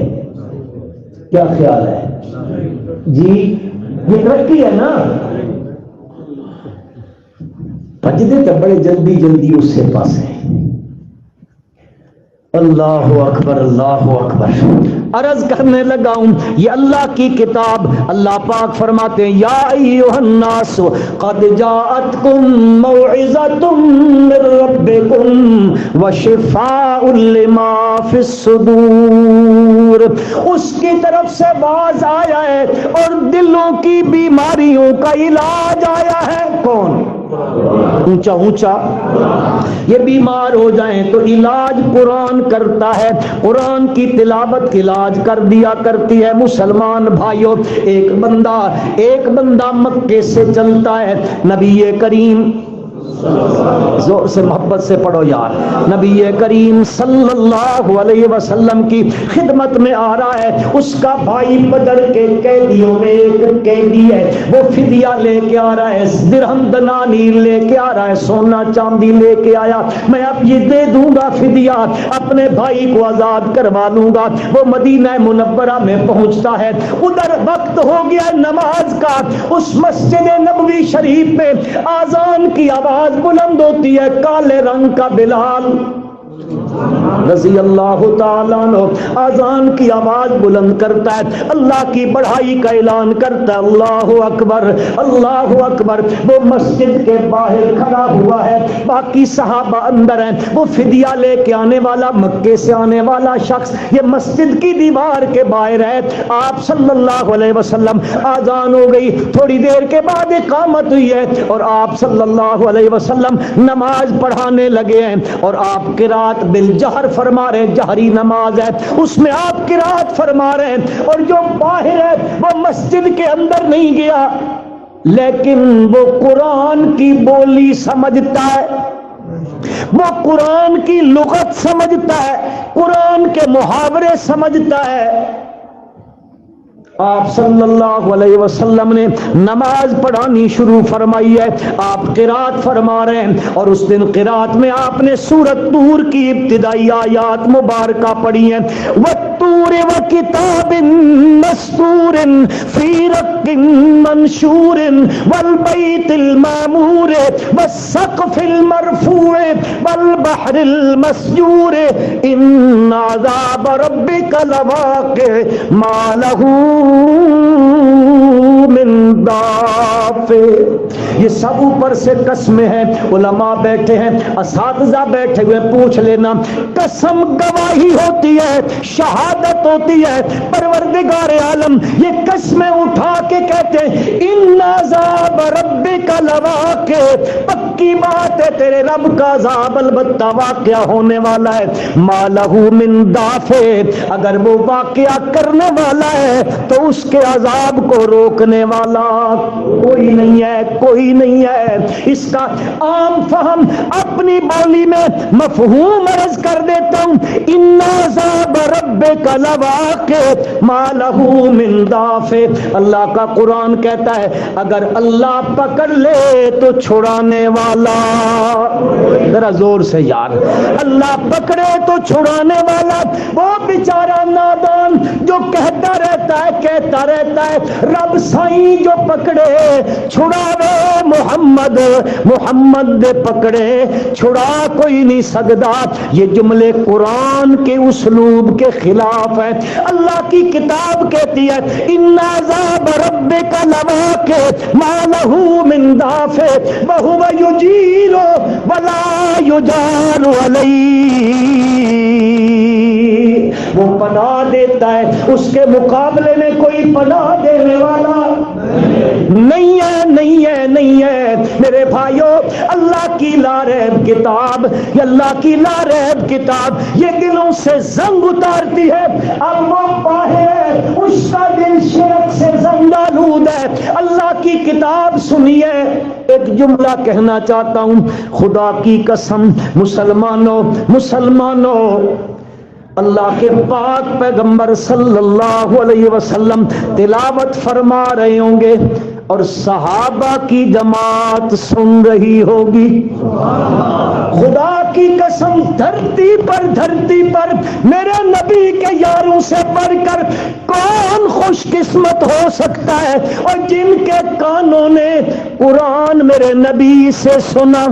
کیا خیال ہے جی؟ یہ ترقی ہے نا؟ بجدے تو بڑے جلدی جلدی اس سے پاس ہے۔ اللہ اکبر، اللہ اکبر۔ عرض کرنے لگا ہوں یہ اللہ کی کتاب، اللہ پاک فرماتے ہیں یا ایھا الناس قد جاءتکم موعظۃ من ربکم وشفاء لما فی الصدور۔ اس کی طرف سے باز آیا ہے اور دلوں کی بیماریوں کا علاج آیا ہے۔ کون؟ اونچا اونچا۔ یہ بیمار ہو جائیں تو علاج قرآن کرتا ہے، قرآن کی تلاوت علاج کر دیا کرتی ہے۔ مسلمان بھائیوں، ایک بندہ مکے سے چلتا ہے، نبی کریم، زور سے محبت سے پڑھو یار، نبی کریم صلی اللہ علیہ وسلم کی خدمت میں آ رہا ہے، اس کا بھائی بدر کے قیدیوں میں ایک قیدی ہے، وہ فدیہ لے کے آ رہا ہے، درہم دنانیر لے کے آ رہا ہے، سونا چاندی لے کے آیا، میں اب یہ دے دوں گا فدیہ، اپنے بھائی کو آزاد کروا لوں گا۔ وہ مدینہ منورہ میں پہنچتا ہے، ادھر وقت ہو گیا نماز کا، اس مسجد نبوی شریف میں آذان کی آواز بلند ہوتی ہے، کالے رنگ کا بلال رضی اللہ تعالیٰ عنہ اذان کی آواز بلند کرتا ہے، اللہ کی بڑائی کا اعلان کرتا ہے، اللہ اکبر اللہ اکبر۔ وہ مسجد کے باہر کھڑا ہوا ہے، باقی صحابہ اندر ہیں، وہ فدیہ لے کے آنے والا، مکے سے آنے والا شخص یہ مسجد کی دیوار کے باہر ہے۔ آپ صلی اللہ علیہ وسلم اذان ہو گئی، تھوڑی دیر کے بعد اقامت ہوئی ہے اور آپ صلی اللہ علیہ وسلم نماز پڑھانے لگے ہیں، اور آپ قرات بالجہر فرما رہے ہیں، جہری نماز ہے اس میں آپ قرات فرما رہے ہیں، اور جو باہر ہے وہ مسجد کے اندر نہیں گیا لیکن وہ قرآن کی بولی سمجھتا ہے، وہ قرآن کی لغت سمجھتا ہے، قرآن کے محاورے سمجھتا ہے۔ آپ صلی اللہ علیہ وسلم نے نماز پڑھانی شروع فرمائی ہے، آپ قرات فرما رہے ہیں، اور اس دن قرات میں آپ نے سورۃ طور کی ابتدائی آیات مبارکہ پڑھی ہیں، وَالطُّورِ وَكِتَابٍ مَّسْطُورٍ فِي رَقٍّ مَّنشُورٍ وَالْبَيْتِ الْمَعْمُورِ وَالسَّقْفِ الْمَرْفُوعِ وَالْبَحْرِ الْمَسْجُورِ إِنَّ عَذَابَ رَبِّكَ لَوَاقِعٌ مَا لَهُ من دافع۔ یہ سب اوپر سے قسمیں ہیں، علماء بیٹھے ہیں، اساتذہ بیٹھے ہوئے، پوچھ لینا، قسم گواہی ہوتی ہے، شہادت ہوتی ہے، پروردگار عالم یہ قسمیں اٹھا کے کہتے ہیں ان عذاب ربک لواقع، پکی بات ہے تیرے رب کا عذاب البتہ واقعہ ہونے والا ہے، ما لہ من دافع، اگر وہ واقعہ کرنے والا ہے تو اس کے عذاب کو روکنے والا کوئی نہیں ہے، کوئی نہیں ہے۔ اس کا عام فہم اپنی بولی میں مفہوم عرض کر دیتا ہوں، ان عذاب ربک لواقع ما لہ من دافع۔ اللہ کا قرآن کہتا ہے اگر اللہ پکڑ لے تو چھڑانے والا، ذرا زور سے یار، اللہ پکڑے تو چھڑانے والا، وہ بیچارہ نادان جو کہتا رہتا ہے رب سائیں جو پکڑے چھڑاوے محمد، محمد دے پکڑے چھڑا کوئی نہیں سکتا، یہ جملے قرآن کے اسلوب کے خلاف ہے۔ اللہ کی کتاب کہتی ہے ان عذاب ربک لواقع ما لہ من دافع وہو یجیر ولا یجار علیہ، وہ پناہ دیتا ہے اس کے مقابلے میں کوئی پناہ دینے والا نہیں ہے، نہیں ہے، نہیں ہے۔ میرے بھائیو، اللہ کی لاریب کتاب، یہ اللہ کی لاریب کتاب یہ دلوں سے زنگ اتارتی ہے۔ اب وہ باہر ہے، اس کا دل شرک سے زنگ آلود ہے۔ اللہ کی کتاب سنیے، ایک جملہ کہنا چاہتا ہوں، خدا کی قسم مسلمانوں اللہ کے پاک پیغمبر صلی اللہ علیہ وسلم تلاوت فرما رہے ہوں گے اور صحابہ کی جماعت سن رہی ہوگی، خدا کی قسم دھرتی پر میرے نبی کے یاروں سے بڑھ کر کون خوش قسمت ہو سکتا ہے، اور جن کے کانوں نے قرآن میرے نبی سے سنا،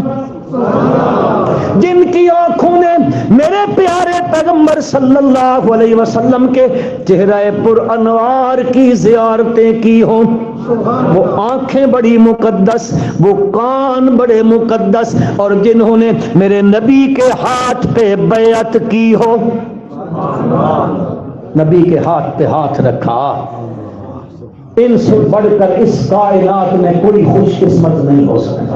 جن کی آنکھوں نے میرے پیارے پیغمبر صلی اللہ علیہ وسلم کے چہرہ پر انوار کی زیارتیں کی ہوں، وہ آنکھیں بڑی مقدس، وہ کان بڑے مقدس، اور جنہوں نے میرے نبی کے ہاتھ پہ بیعت کی ہو، نبی کے ہاتھ پہ ہاتھ رکھا، ان سے بڑھ کر اس کائنات میں کوئی خوش قسمت نہیں ہو سکتا۔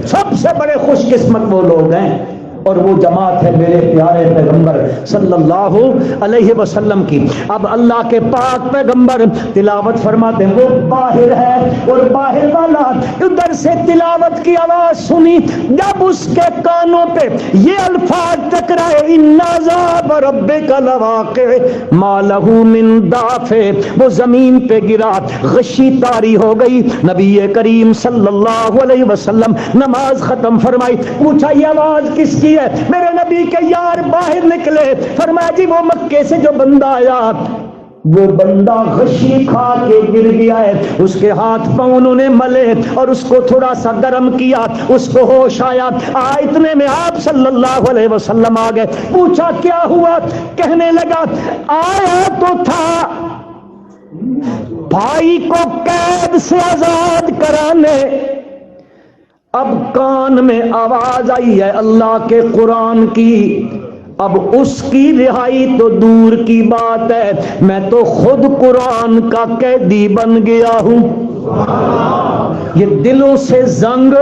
سب سے بڑے خوش قسمت وہ لوگ ہیں اور وہ جماعت ہے میرے پیارے پیغمبر صلی اللہ علیہ وسلم کی۔ اب اللہ کے پاک پیغمبر تلاوت فرماتے ہیں، وہ باہر ہے اور باہر والا ادھر سے تلاوت کی آواز سنی، جب اس کے کانوں پہ یہ الفاظ ٹکرائے ان عذاب ربک لواقع ما لہ من دافع، وہ زمین پہ گرا، غشی طاری ہو گئی۔ نبی کریم صلی اللہ علیہ وسلم نماز ختم فرمائی، پوچھا یہ آواز کس کی ہے؟ میرے نبی کے یار باہر نکلے، فرمایا جی وہ مکے سے جو بندہ آیا وہ بندہ غشی کھا کے گر گیا ہے، اس کے ہاتھ پاؤں انہوں نے ملے اور اس کو تھوڑا سا گرم کیا، اس کو ہوش آیا، اتنے میں آپ صلی اللہ علیہ وسلم آ گئے، پوچھا کیا ہوا؟ کہنے لگا آیا تو تھا بھائی کو قید سے آزاد کرانے، اب کان میں آواز آئی ہے اللہ کے قرآن کی، اب اس کی رہائی تو دور کی بات ہے، میں تو خود قرآن کا قیدی بن گیا ہوں۔ یہ دلوں سے زنگ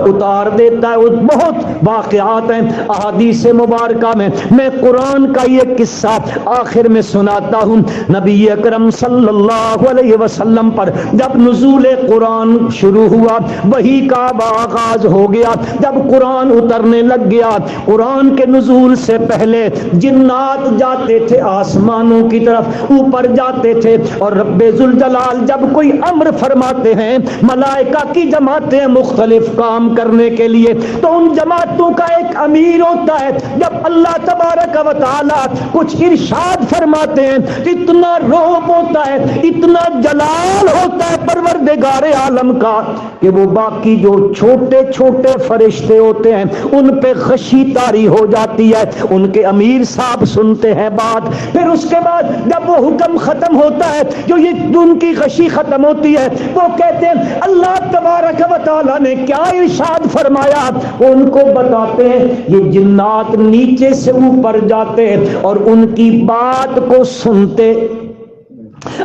اتار دیتا ہے۔ بہت واقعات ہیں احادیث مبارکہ میں قرآن کا یہ قصہ آخر میں سناتا ہوں۔ نبی اکرم صلی اللہ علیہ وسلم پر جب نزول قرآن شروع ہوا، وحی کا آغاز ہو گیا، جب قرآن اترنے لگ گیا، قرآن کے نزول سے پہلے جنات جاتے تھے آسمانوں کی طرف، اوپر جاتے تھے، اور رب ذوالجلال جب کوئی امر فرماتے ہیں ملائکہ کی جماعتیں مختلف کام کرنے کے لیے، تو ان جماعتوں کا ایک امیر ہوتا ہے۔ جب اللہ تبارک و تعالی کچھ ارشاد فرماتے ہیں، اتنا رعب ہوتا ہے، اتنا جلال ہوتا ہے پروردگار عالم کا کہ وہ باقی جو چھوٹے چھوٹے فرشتے ہوتے ہیں ان پہ غشی طاری ہو جاتی ہے۔ ان کے امیر صاحب سنتے ہیں بات، پھر اس کے بعد جب وہ حکم ختم ہوتا ہے، جو یہ ان کی غشی ختم ہوتی ہے، وہ کہتے ہیں اللہ تبارک و تعالیٰ نے کیا ارشاد فرمایا، وہ ان کو بتاتے ہیں۔ یہ جنات نیچے سے اوپر جاتے اور ان کی بات کو سنتے۔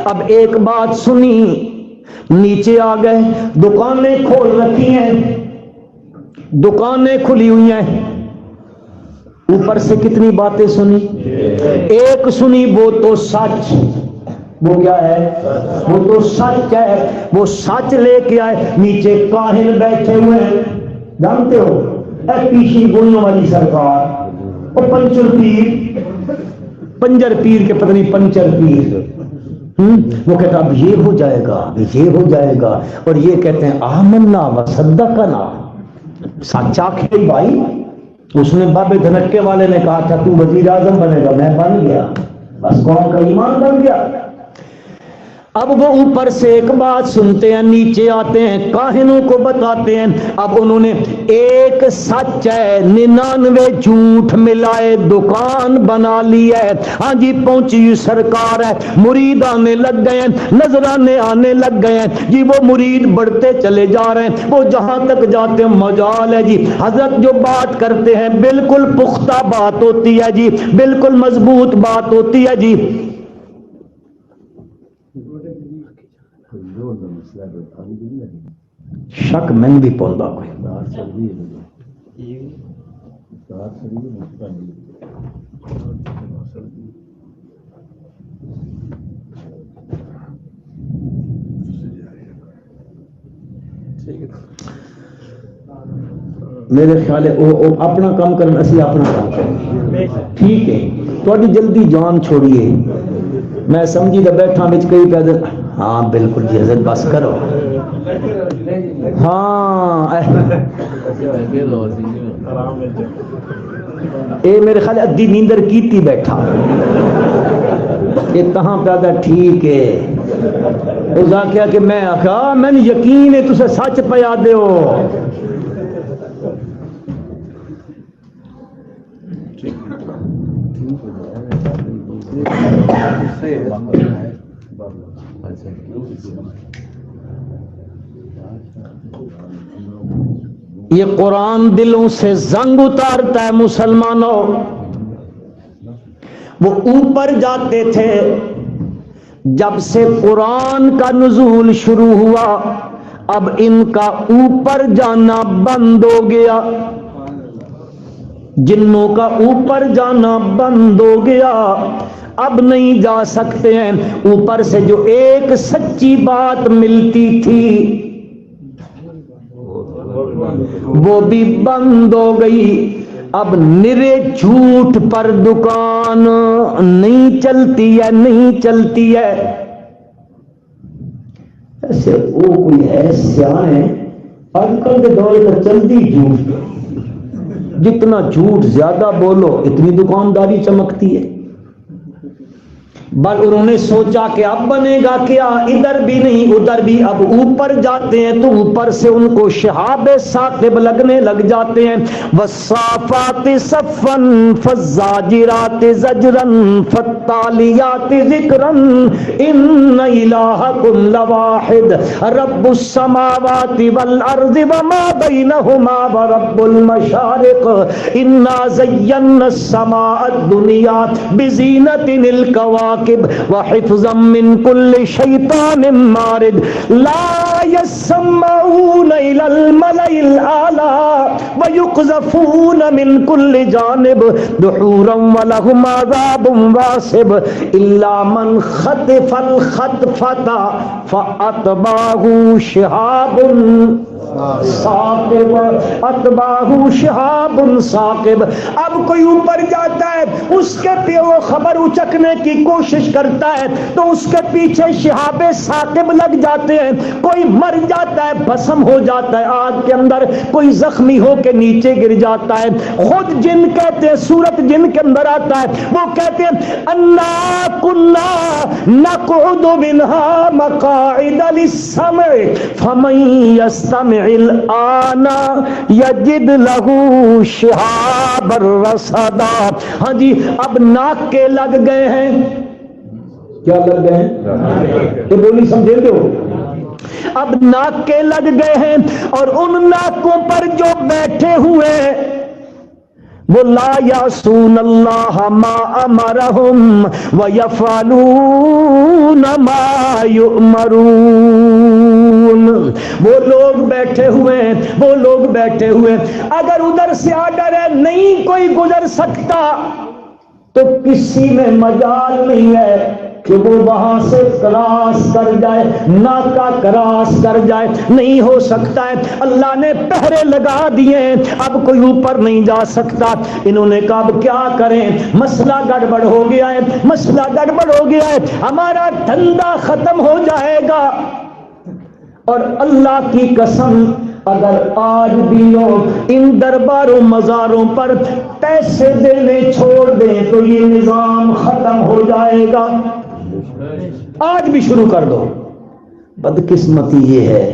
اب ایک بات سنی، نیچے آ گئے، دکانیں کھول رکھی ہیں، دکانیں کھلی ہوئی ہیں، اوپر سے کتنی باتیں سنی؟ ایک سنی وہ تو سچ، وہ کیا ہے؟ وہ تو سچ ہے، وہ سچ لے کے آئے۔ نیچے کاہن بیٹھے ہوئے ہیں، جانتے ہو اے پیشی گوئیوں والی سرکار، اور پنجر پیر کے پتہ نہیں پنچر پیر، وہ کہتا اب یہ ہو جائے گا، اب یہ ہو جائے گا، اور یہ کہتے ہیں آمنا و صدقنا، سچا کھیل بھائی۔ اس نے بابے دھنکے والے نے کہا تھا تو وزیر اعظم بنے گا، میں بن گیا، بس قوم کا ایمان بن گیا۔ اب وہ اوپر سے ایک بات سنتے ہیں، نیچے آتے ہیں، کاہنوں کو بتاتے ہیں۔ اب انہوں نے ایک سچ ہے 99 جھوٹ ملائے دکان بنا لی ہے۔ ہاں جی پہنچی سرکار ہے، مرید آنے لگ گئے ہیں، نذرانے آنے لگ گئے ہیں جی، وہ مرید بڑھتے چلے جا رہے ہیں، وہ جہاں تک جاتے ہیں مجال ہے جی، حضرت جو بات کرتے ہیں بالکل پختہ بات ہوتی ہے جی، بالکل مضبوط بات ہوتی ہے جی۔ شک میں بھی پوندا کوئی میرے خیال ہے وہ اپنا کام کرنا، اسی اپنا کام کرنا ٹھیک ہے۔ تھوڑی جلدی جان چھوڑیے، میں سمجھی تو بیٹھا بچ کئی پیدل، ہاں بالکل جی حضرت بس کرو، ہاں اے میرے خیال ادھی نیندر کیتی بیٹھا، یہ کہاں پیدا ٹھیک ہے۔ اس آخیا کہ میں آخیا میں یقین ہے تسے سچ پیا دیو، یہ قرآن دلوں سے زنگ اتارتا ہے مسلمانوں۔ وہ اوپر جاتے تھے، جب سے قرآن کا نزول شروع ہوا اب ان کا اوپر جانا بند ہو گیا، جنوں کا اوپر جانا بند ہو گیا، اب نہیں جا سکتے ہیں۔ اوپر سے جو ایک سچی بات ملتی تھی وہ بھی بند ہو گئی، اب نرے جھوٹ پر دکان نہیں چلتی ہے، نہیں چلتی ہے۔ ایسے وہ کوئی ہے سیانے آج کل کے دور پر چلتی جھوٹ، جتنا جھوٹ زیادہ بولو اتنی دکانداری چمکتی ہے۔ بل انہوں نے سوچا کہ اب بنے گا کیا، ادھر بھی نہیں ادھر بھی، اب اوپر جاتے ہیں تو اوپر سے ان کو شہاب ثاقب لگنے لگ جاتے ہیں. والصافات صفا فالزاجرات زجرا فالتالیات ذکرا ان الہکم لواحد رب السماوات والارض وما بینہما ورب المشارق انا زینا السماء الدنیا بزینت الکواکب وحفظا من كل شیطان مارد لا يسمعون الى الملأ الاعلى ويقذفون من كل جانب دحورا ولهم عذاب واصب الا من خطف الخطفة فاتبعه شهاب ثاقب اتبعه شهاب ثاقب. اب کوئی اوپر جاتا ہے اس کے پہ وہ خبر اچکنے کی کوشش کرتا ہے تو اس کے پیچھے شہاب ثاقب لگ جاتے ہیں. کوئی مر جاتا ہے بھسم ہو جاتا ہے آگ کے اندر، کوئی زخمی ہو کے نیچے گر جاتا ہے. خود جن کہتے ہیں، سورت جن کے اندر آتا ہے، وہ کہتے ہیں انا کنا نقعد منها مقاعد للسمع فمن يستمع الآن یجد له شہاب الرصدا. ہاں جی، اب ناک کے لگ گئے ہیں. کیا لگ گئے ہیں؟ تو بولی سمجھے ہو. اب ناک کے لگ گئے ہیں اور ان ناکوں پر جو بیٹھے ہوئے وہ لا یعصون اللہ ما امرہم ویفعلون ما یؤمرون. وہ لوگ بیٹھے ہوئے ہیں، وہ لوگ بیٹھے ہوئے ہیں. اگر ادھر سے آرڈر ہے نہیں کوئی گزر سکتا تو کسی میں مجال نہیں ہے کہ وہ وہاں سے کراس کر جائے، ناکا کراس کر جائے، نہیں ہو سکتا ہے. اللہ نے پہرے لگا دیے ہیں، اب کوئی اوپر نہیں جا سکتا. انہوں نے کہا اب کیا کریں، مسئلہ گڑبڑ ہو گیا ہے، مسئلہ گڑبڑ ہو گیا ہے، ہمارا دھندا ختم ہو جائے گا. اور اللہ کی قسم اگر آج بھی لوگ ان درباروں مزاروں پر پیسے دینے چھوڑ دیں تو یہ نظام ختم ہو جائے گا. آج بھی شروع کر دو. بدقسمتی یہ ہے،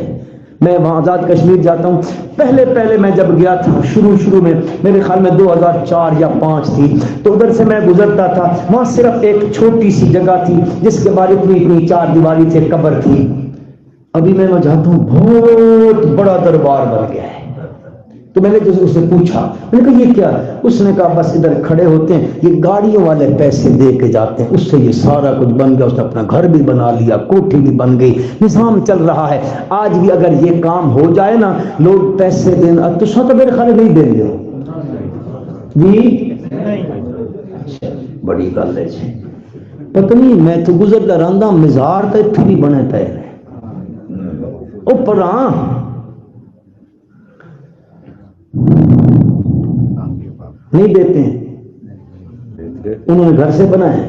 میں وہاں آزاد کشمیر جاتا ہوں. پہلے میں جب گیا تھا شروع میں، میرے خیال میں 2004 یا 5 تھی، تو ادھر سے میں گزرتا تھا. وہاں صرف ایک چھوٹی سی جگہ تھی جس کے بعد اتنی 4 دیواری تھے، قبر تھی. ابھی میں وہاں جاتا ہوں، بہت بڑا دربار بن گیا ہے. تو میں نے اس سے پوچھا، میں نے کہا یہ کیا؟ اس نے کہا بس ادھر کھڑے ہوتے ہیں، یہ گاڑیوں والے پیسے دے کے جاتے ہیں، اس سے یہ سارا کچھ بن گیا. اس نے اپنا گھر بھی بنا لیا، کوٹھی بھی بن گئی، نظام چل رہا ہے. آج بھی اگر یہ کام ہو جائے نا، لوگ پیسے دینا تو سو تو میرے خیال نہیں دیں گے جی. بڑی گل ہے جی. پتہ نہیں میں تو گزرتا رہتا مزار تو اتنے بھی بنے پے اوپر نہیں دیتے ہیں، انہوں نے گھر سے بنائے.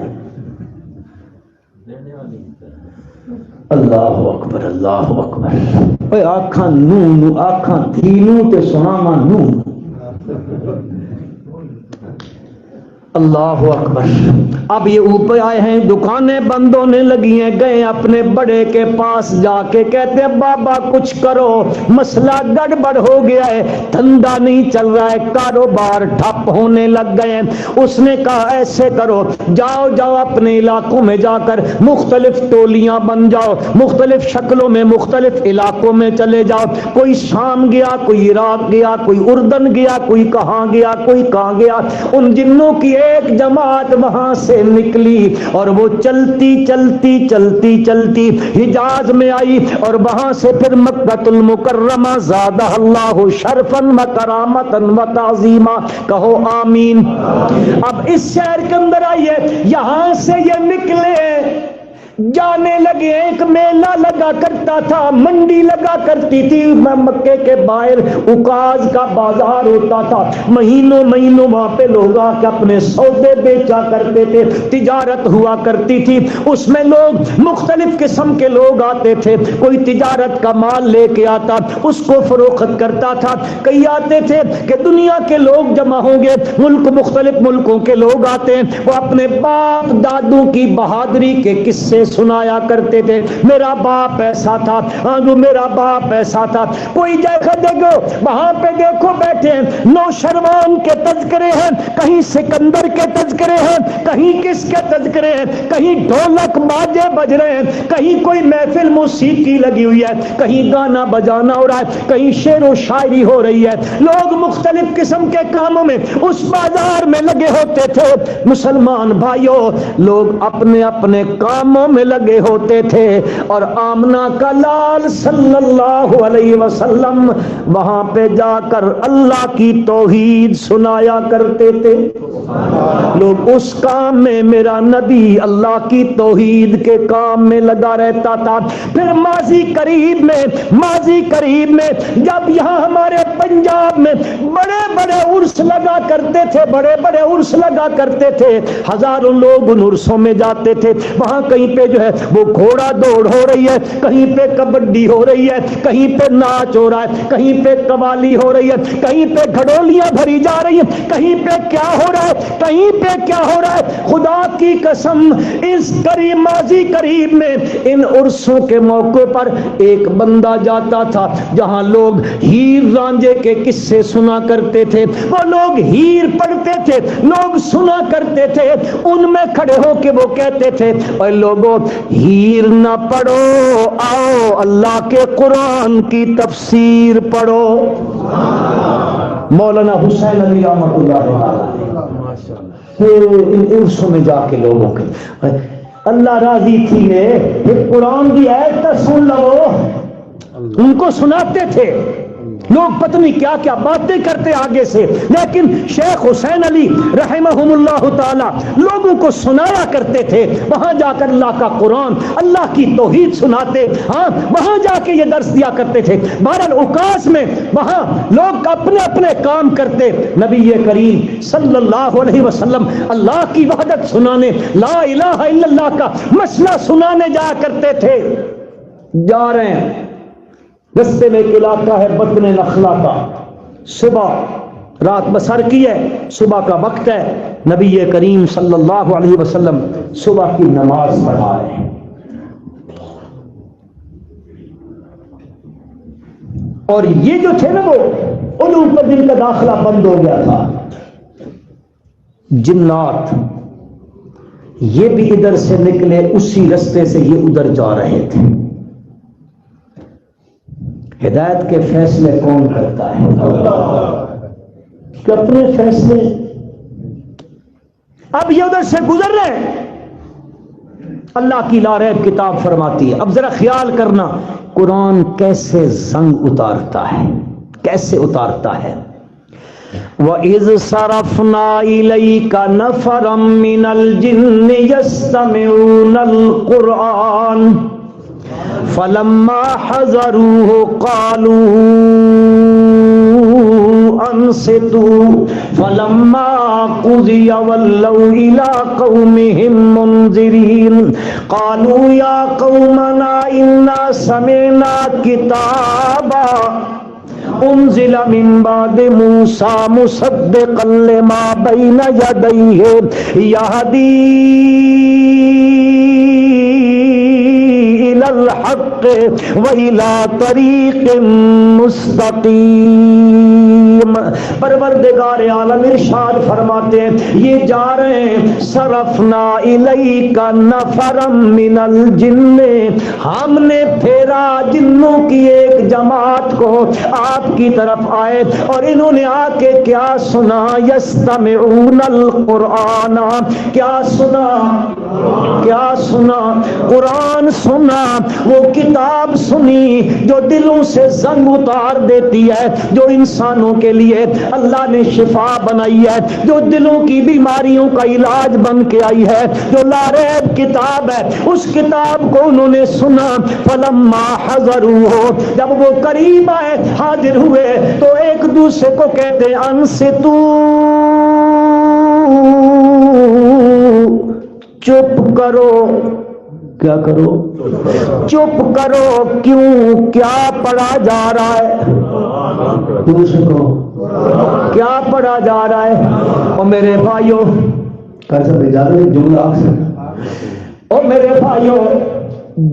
اللہ اکبر اللہ اکبر. اے آکھاں نو آکھاں تھی نو تے سناواں نو. اللہ اکبر. اب یہ اوپر آئے ہیں، دکانیں بند ہونے لگی ہیں. گئے اپنے بڑے کے پاس، جا کے کہتے ہیں بابا کچھ کرو، مسئلہ گڑبڑ ہو گیا ہے، دھندا نہیں چل رہا ہے، کاروبار ٹھپ ہونے لگ گئے ہیں. اس نے کہا ایسے کرو، جاؤ اپنے علاقوں میں جا کر مختلف ٹولیاں بن جاؤ، مختلف شکلوں میں مختلف علاقوں میں چلے جاؤ. کوئی شام گیا، کوئی عراق گیا، کوئی اردن گیا، کوئی کہاں گیا، کوئی کہاں گیا. ان جنوں کی ایک جماعت وہاں سے نکلی اور وہ چلتی حجاز میں آئی اور وہاں سے پھر مکہ المکرمہ زادہ اللہ شرفا وکرامتا وتعظیما. کہو آمین. اب اس شہر کے اندر آئیے، یہاں سے یہ نکلے، جانے لگے. ایک میلہ لگا کرتا تھا, منڈی لگا کرتی تھی مکے کے باہر, اکاز کا بازار ہوتا تھا. مہینوں مہینوں وہاں پہ لوگ آ کے اپنے سودے بیچا کرتے تھے, تجارت ہوا کرتی تھی. اس میں لوگ مختلف قسم کے لوگ آتے تھے. کوئی تجارت کا مال لے کے آتا, اس کو فروخت کرتا تھا. کئی آتے تھے کہ دنیا کے لوگ جمع ہوں گے, مختلف ملکوں کے لوگ آتے ہیں, وہ اپنے باپ دادوں کی بہادری کے قصے سنایا کرتے تھے. میرا باپ ایسا تھا, میرا باپ ایسا تھا. کوئی جگہ دیکھو, وہاں پہ دیکھو بیٹھے ہیں, نوشروان کے تذکرے ہیں, کہیں سکندر کے تذکرے ہیں, کہیں کس کے تذکرے ہیں, کہیں ڈھولک باجے بج رہے ہیں, کہیں کوئی محفل موسیقی لگی ہوئی ہے, کہیں گانا بجانا ہو رہا ہے, کہیں شعر و شاعری ہو رہی ہے. لوگ مختلف قسم کے کاموں میں اس بازار میں لگے ہوتے تھے. مسلمان بھائیوں, لوگ اپنے اپنے کاموں میں لگے ہوتے تھے, اور آمنہ کا لال صلی اللہ علیہ وسلم وہاں پہ جا کر اللہ کی توحید سنایا کرتے تھے. لوگ اس کام میں, میرا نبی اللہ کی توحید کے کام میں لگا رہتا تھا. پھر ماضی قریب میں جب یہاں ہمارے پنجاب میں بڑے بڑے عرس لگا کرتے تھے, ہزاروں لوگ ان عرسوں میں جاتے تھے. وہاں کہیں پہ جو ہے وہ گھوڑا دوڑ ہو رہی ہے, کہیں پہ کبڈی ہو رہی ہے, کہیں پہ ناچ ہو رہا ہے, کہیں پہ قوالی ہو رہی ہے, کہیں پہ گھڑولیاں بھری جا رہی ہیں, کہیں پہ کیا ہو رہا ہے, کہیں پہ کیا ہو رہا ہے. خدا کی قسم, اس ماضی قریب میں ان عرسوں کے موقع پر ایک بندہ جاتا تھا جہاں لوگ ہیر رانجھے کے قصے سنا کرتے تھے. وہ لوگ ہیر پڑھتے تھے, لوگ سنا کرتے تھے. ان میں کھڑے ہو کے وہ کہتے تھے, اے لوگوں, ہیر نہ پڑھو, آؤ اللہ کے قرآن کی تفسیر پڑھو. مولانا حسین علی رحمۃ اللہ علیہ ان عرصوں میں جا کے لوگوں کے اللہ راضی تھی, یہ قرآن کی آیت تو سن لو. ان کو سناتے تھے لوگ, پتہ نہیں کیا کیا باتیں کرتے آگے سے, لیکن شیخ حسین علی رحمہم اللہ تعالی لوگوں کو سنایا کرتے تھے. وہاں جا کر اللہ کا قرآن, اللہ کی توحید سناتے. ہاں, وہاں جا کے یہ درس دیا کرتے تھے. بہرحال اوقاس میں وہاں لوگ اپنے اپنے کام کرتے. نبی کریم صلی اللہ علیہ وسلم اللہ کی وحدت سنانے, لا الہ الا اللہ کا مسئلہ سنانے جایا کرتے تھے. جا رہے ہیں, رستے میں ایک علاقہ ہے بطن نخلا کا, صبح رات بسر کی ہے, صبح کا وقت ہے. نبی کریم صلی اللہ علیہ وسلم صبح کی نماز پڑھا رہے ہیں. اور یہ جو تھے نا وہ ان اوپر جن کا داخلہ بند ہو گیا تھا, جنات, یہ بھی ادھر سے نکلے, اسی رستے سے یہ ادھر جا رہے تھے. ہدایت کے فیصلے کون کرتا ہے؟ کہ اپنے فیصلے. اب یہ ادھر سے گزر رہے ہیں, اللہ کی لاریب کتاب فرماتی ہے. اب ذرا خیال کرنا, قرآن کیسے زنگ اتارتا ہے, کیسے اتارتا ہے. وَإِذْ صَرَفْنَا إِلَيْكَ نَفَرًا مِّنَ الْجِنِّ يَسْتَمِعُونَ الْقُرْآنَ فَلَمَّا حَضَرُوهُ قَالُوا أَنصِتُوا فَلَمَّا قُضِيَ وَلَّوْا إِلَىٰ قَوْمِهِمْ مُنذِرِينَ قَالُوا يَا قَوْمَنَا إِنَّا سَمِعْنَا كِتَابًا أُنزِلَ مِن بَعْدِ مُوسَىٰ مُصَدِّقًا لِّمَا بَيْنَ يَدَيْهِ يَهْدِي إِلَى الْحَقِّ وَإِلَىٰ طَرِيقٍ مُسْتَقِيمٍ. پروردگار عالم ارشاد فرماتے ہیں, یہ جا رہے ہیں. صرفنا الیک نفرا من الجن, ہم نے پھیرا جنوں کی ایک جماعت کو آپ کی طرف آئے, اور انہوں نے آ کے کیا سنا, یستمعون القرآن, کیا سنا, کیا سنا, قرآن سنا. وہ کتاب سنی جو دلوں سے زنگ اتار دیتی ہے، جو انسانوں کے لیے اللہ نے شفا بنائی ہے، جو دلوں کی بیماریوں کا علاج بن کے آئی ہے، جو لاریب کتاب ہے، اس کتاب کو انہوں نے سنا. فلما حضروہ، جب وہ قریب آئے، حاضر ہوئے، تو ایک دوسرے کو کہتے انصتو، چپ کرو. کیا کرو؟ چپ کرو. کیوں؟ کیا پڑھا جا رہا ہے؟ دوسرے کو کیا پڑھا جا رہا ہے؟ اور میرے بھائیوں کیسا بھیجا دو ایک جملہ آپ سے. اور میرے بھائیوں،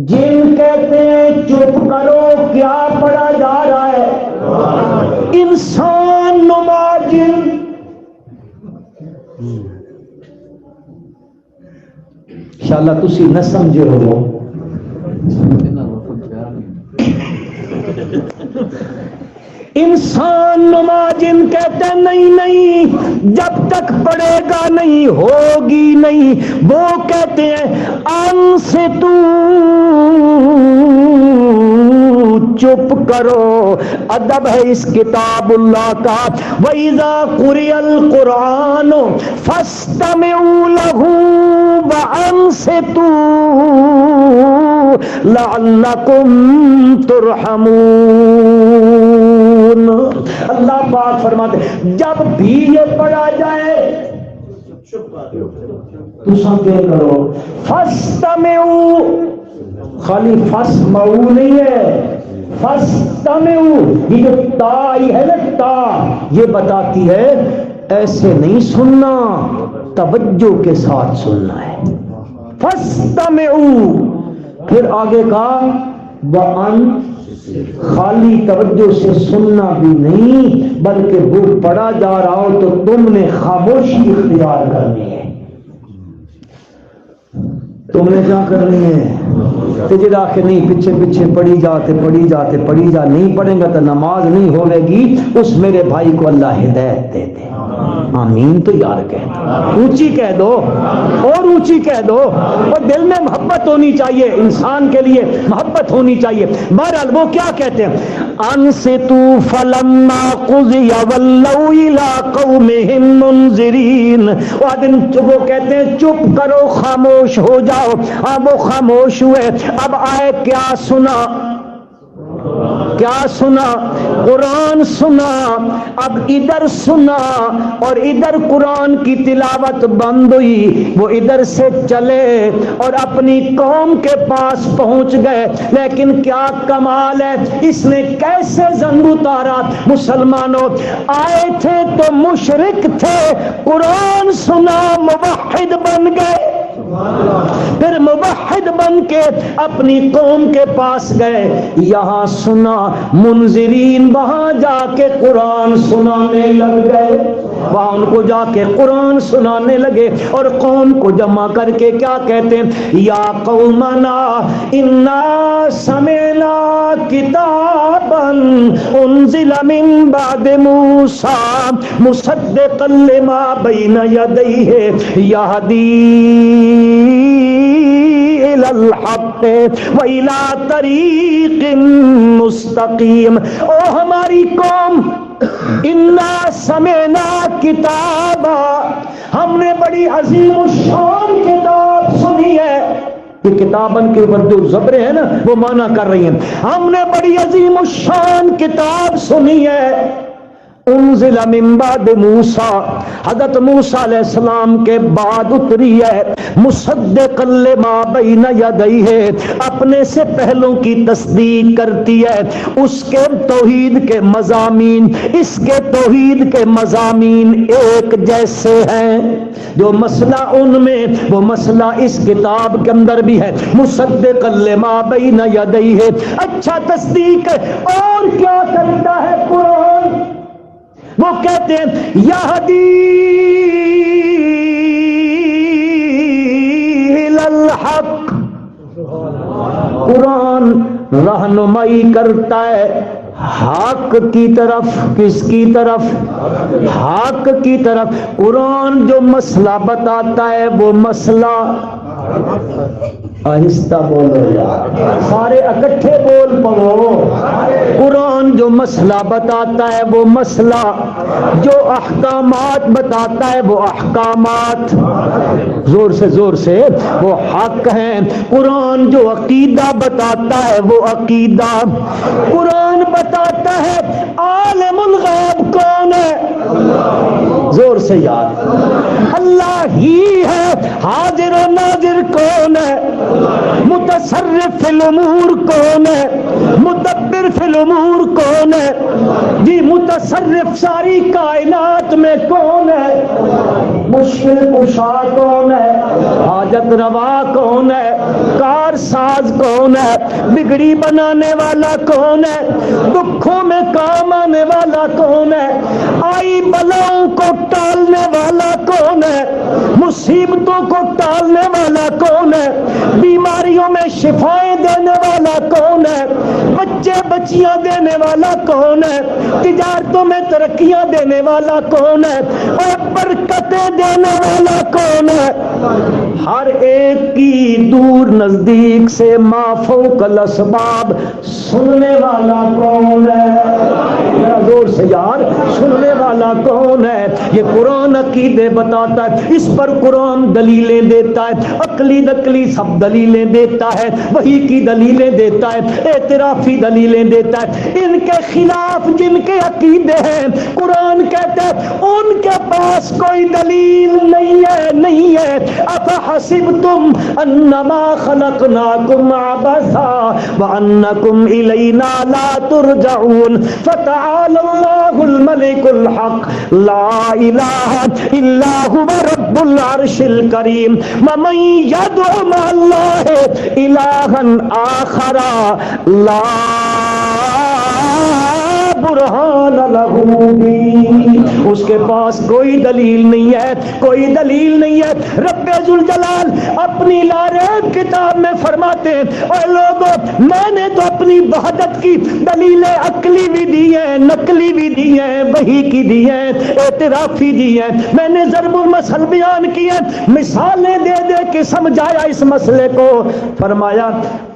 جن کہتے ہیں چپ کرو، کیا پڑھا جا رہا ہے؟ انسان نما جن. انشاءاللہ تسی نہ سمجھے ہو. انسان نما جن کہتے ہیں نہیں نہیں، جب تک پڑے گا نہیں ہوگی نہیں. وہ کہتے ہیں انصتو، چپ کرو. ادب ہے اس کتاب اللہ کا. وَإِذَا قُرِئَ الْقُرْآنُ فَاسْتَمِعُوا لَهُ وَأَنصِتُوا لَعَلَّكُمْ تُرْحَمُونَ. اللہ پاک فرماتے ہیں جب بھی یہ پڑھا جائے تو سب کیا کرو؟ فَاسْتَمِعُوا. خالی فَاسْمَعُوا نہیں ہے، فَاسْتَمِعُوا. یہ جو تا آئی ہے نا، تا یہ بتاتی ہے ایسے نہیں سننا، توجہ کے ساتھ سننا ہے. فَاسْتَمِعُوا. پھر آگے کہا وَأَن، خالی توجہ سے سننا بھی نہیں، بلکہ وہ پڑھا جا رہا ہو تو تم نے خاموشی اختیار کرنی ہے. تم نے کیا کرنی ہے؟ تجرا کے نہیں پیچھے پیچھے پڑھی جاتے نہیں پڑھیں گا تو نماز نہیں ہوے گی. اس میرے بھائی کو اللہ ہدایت دے دے. آمین. تو یار کہہ دو، اونچی کہہ دو، اور اونچی کہہ دو. اور دل میں محبت ہونی چاہیے، انسان کے لیے محبت ہونی چاہیے. بہرحال وہ کیا کہتے ہیں؟ انصتوا فلما قضی ولوا الی قومہم منذرین. وہ کہتے ہیں چپ کرو، خاموش ہو جاؤ. اب وہ خاموش ہوئے. اب آئے کیا سنا؟ کیا سنا؟ قرآن سنا. اب ادھر سنا اور ادھر قرآن کی تلاوت بند ہوئی. وہ ادھر سے چلے اور اپنی قوم کے پاس پہنچ گئے. لیکن کیا کمال ہے، اس نے کیسے زنگ اتارا؟ مسلمانوں آئے تھے تو مشرک تھے، قرآن سنا موحد بن گئے. پھر موحد بن کے اپنی قوم کے پاس گئے. یہاں سنا منذرین، وہاں جا کے قرآن سنانے لگ گئے. وہاں ان کو جا کے قرآن سنانے لگے اور قوم کو جمع کر کے کیا کہتے ہیں؟ یا قومنا انا سمعنا کتابا انزل من بعد موسیٰ مصدقا لما بین یدیہ یہدی الى الحق والى طریق مستقیم. او ہماری قوم، انا سمعنا کتابا، ہم نے بڑی عظیم الشان کتاب سنی ہے. یہ کتابن کے اوپر جو زبریں ہیں نا وہ معنی کر رہی ہیں. ہم نے بڑی عظیم الشان کتاب سنی ہے. انزل من بعد موسیٰ، حضرت موسیٰ علیہ السلام کے بعد اتری ہے. مصدقا لما بین یدیہ، اپنے سے پہلوں کی تصدیق کرتی ہے. اس کے توحید کے مضامین، اس کے توحید کے مضامین ایک جیسے ہیں. جو مسئلہ ان میں وہ مسئلہ اس کتاب کے اندر بھی ہے. مصدقا لما بین یدیہ، اچھا تصدیق ہے. اور کیا کرتا ہے قرآن؟ وہ کہتے ہیں یہدی الی الحق. قرآن رہنمائی کرتا ہے حق کی طرف. کس کی طرف؟ حق کی طرف. قرآن جو مسئلہ بتاتا ہے وہ مسئلہ آہستہ بولو یار، سارے اکٹھے بول پڑو۔ قرآن جو مسئلہ بتاتا ہے وہ مسئلہ، جو احکامات بتاتا ہے وہ احکامات، زور سے وہ حق ہیں۔ قرآن جو عقیدہ بتاتا ہے وہ عقیدہ۔ قرآن بتاتا ہے عالم الغیب کون ہے، زور سے یاد، اللہ ہی ہے۔ حاضر و ناظر کون ہے، متصرف فی الامور کون ہے، مدبر فی الامور کون ہے، جی متصرف ساری کائنات میں کون ہے، مشکل کشا کون ہے، حاجت روا کون ہے، کار ساز کون ہے، بگڑی بنانے والا کون ہے، دکھوں میں کام آنے والا کون ہے، آئی بلاؤں کو ٹالنے والا کون ہے، مصیبتوں کو ٹالنے والا کون ہے، بیماریوں میں شفائیں دینے والا کون ہے، بچے بچیاں دینے والا کون ہے، تجارتوں میں ترقیاں دینے والا کون ہے، اور برکتیں دینے والا کون ہے۔ ہر ایک کی دور نزدیک سے ما فوق الاسباب سننے والا کون ہے، زور سے یار، سننے والا کون ہے۔ یہ قرآن عقیدے بتاتا ہے، اس پر قرآن دلیلیں دیتا ہے، عقلی نقلی سب دلیلیں دیتا ہے، وحی کی دلیلیں دیتا ہے، اعترافی دلیلیں دیتا ہے۔ ان کے خلاف جن کے عقیدے ہیں قرآن کہتا ہے ان کے پاس کوئی دلیل نہیں ہے۔ افحسبتم انما خلقناکم عبثا وانکم الینا لا ترجعون فتعالى الله الملك الحق لا الہ الا هو رب العرش الکریم ومن يدع مع الله الہا آخر لا برہان لہ بھی، اس کے پاس کوئی دلیل نہیں ہے، کوئی دلیل نہیں ہے۔ رب ذوالجلال اپنی لاریب کتاب میں فرماتے ہیں اے لوگوں، میں نے تو اپنی وحدت کی دلیلیں عقلی بھی دی ہیں، نقلی بھی دی ہیں، وحی کی دی ہیں، اعترافی دی ہیں، میں نے ضرب المثل بیان کیے، مثالیں دے دے کے سمجھایا اس مسئلے کو۔ فرمایا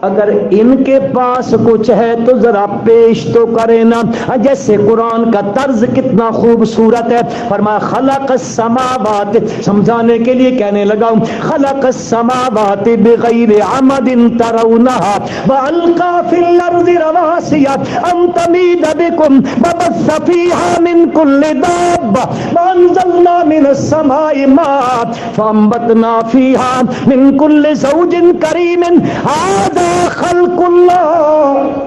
اگر ان کے پاس کچھ ہے تو ذرا پیش تو کرے نا، جیسے قرآن کا طرز کتنا خوبصورت ہے۔ فرمایا خلق السماوات، سمجھانے کے لیے کہنے لگا ہوں، خلق السماوات بغیر عمد ترونها والقى في الارض رواسي ان تميد بكم وبث فيها من كل دابة وانزلنا من السماء ماء فانبتنا فيها من كل زوج كريم هذا خلق الله۔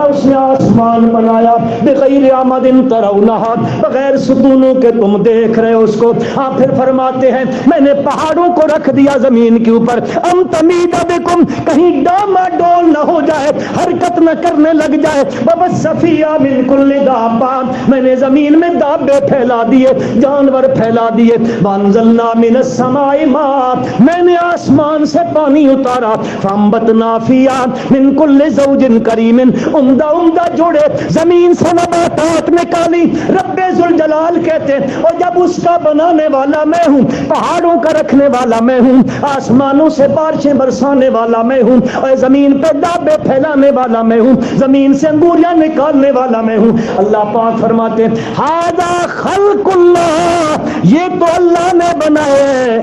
اس نے آسمان بنایا بغیر عمد ترونہا، بغیر ستونوں کے تم دیکھ رہے ہو اس کو۔ ہاں پھر فرماتے ہیں میں نے پہاڑوں کو رکھ دیا زمین کے اوپر، ام تمید بکم، کہیں ڈاما ڈول نہ ہو جائے، حرکت نہ کرنے لگ جائے، وبث فیہا من کل دابہ، میں نے زمین میں دابے پھیلا دیے، جانور پھیلا دیے، وانزلنا من السماء ماء، میں نے آسمان سے پانی اتارا، فانبتنا فیہا من کل زوج کریم، عمدہ جوڑے زمین سے نباتات نکالی۔ رب ذوالجلال کہتے ہیں اور جب اس کا بنانے والا میں ہوں، پہاڑوں کا رکھنے والا میں ہوں، آسمانوں سے بارشیں برسانے والا میں ہوں، اور زمین پہ دابے پھیلانے والا میں ہوں، زمین سے انگوریاں نکالنے والا میں ہوں۔ اللہ پاک فرماتے ہیں ھذا خلق اللہ، یہ تو اللہ نے بنائے،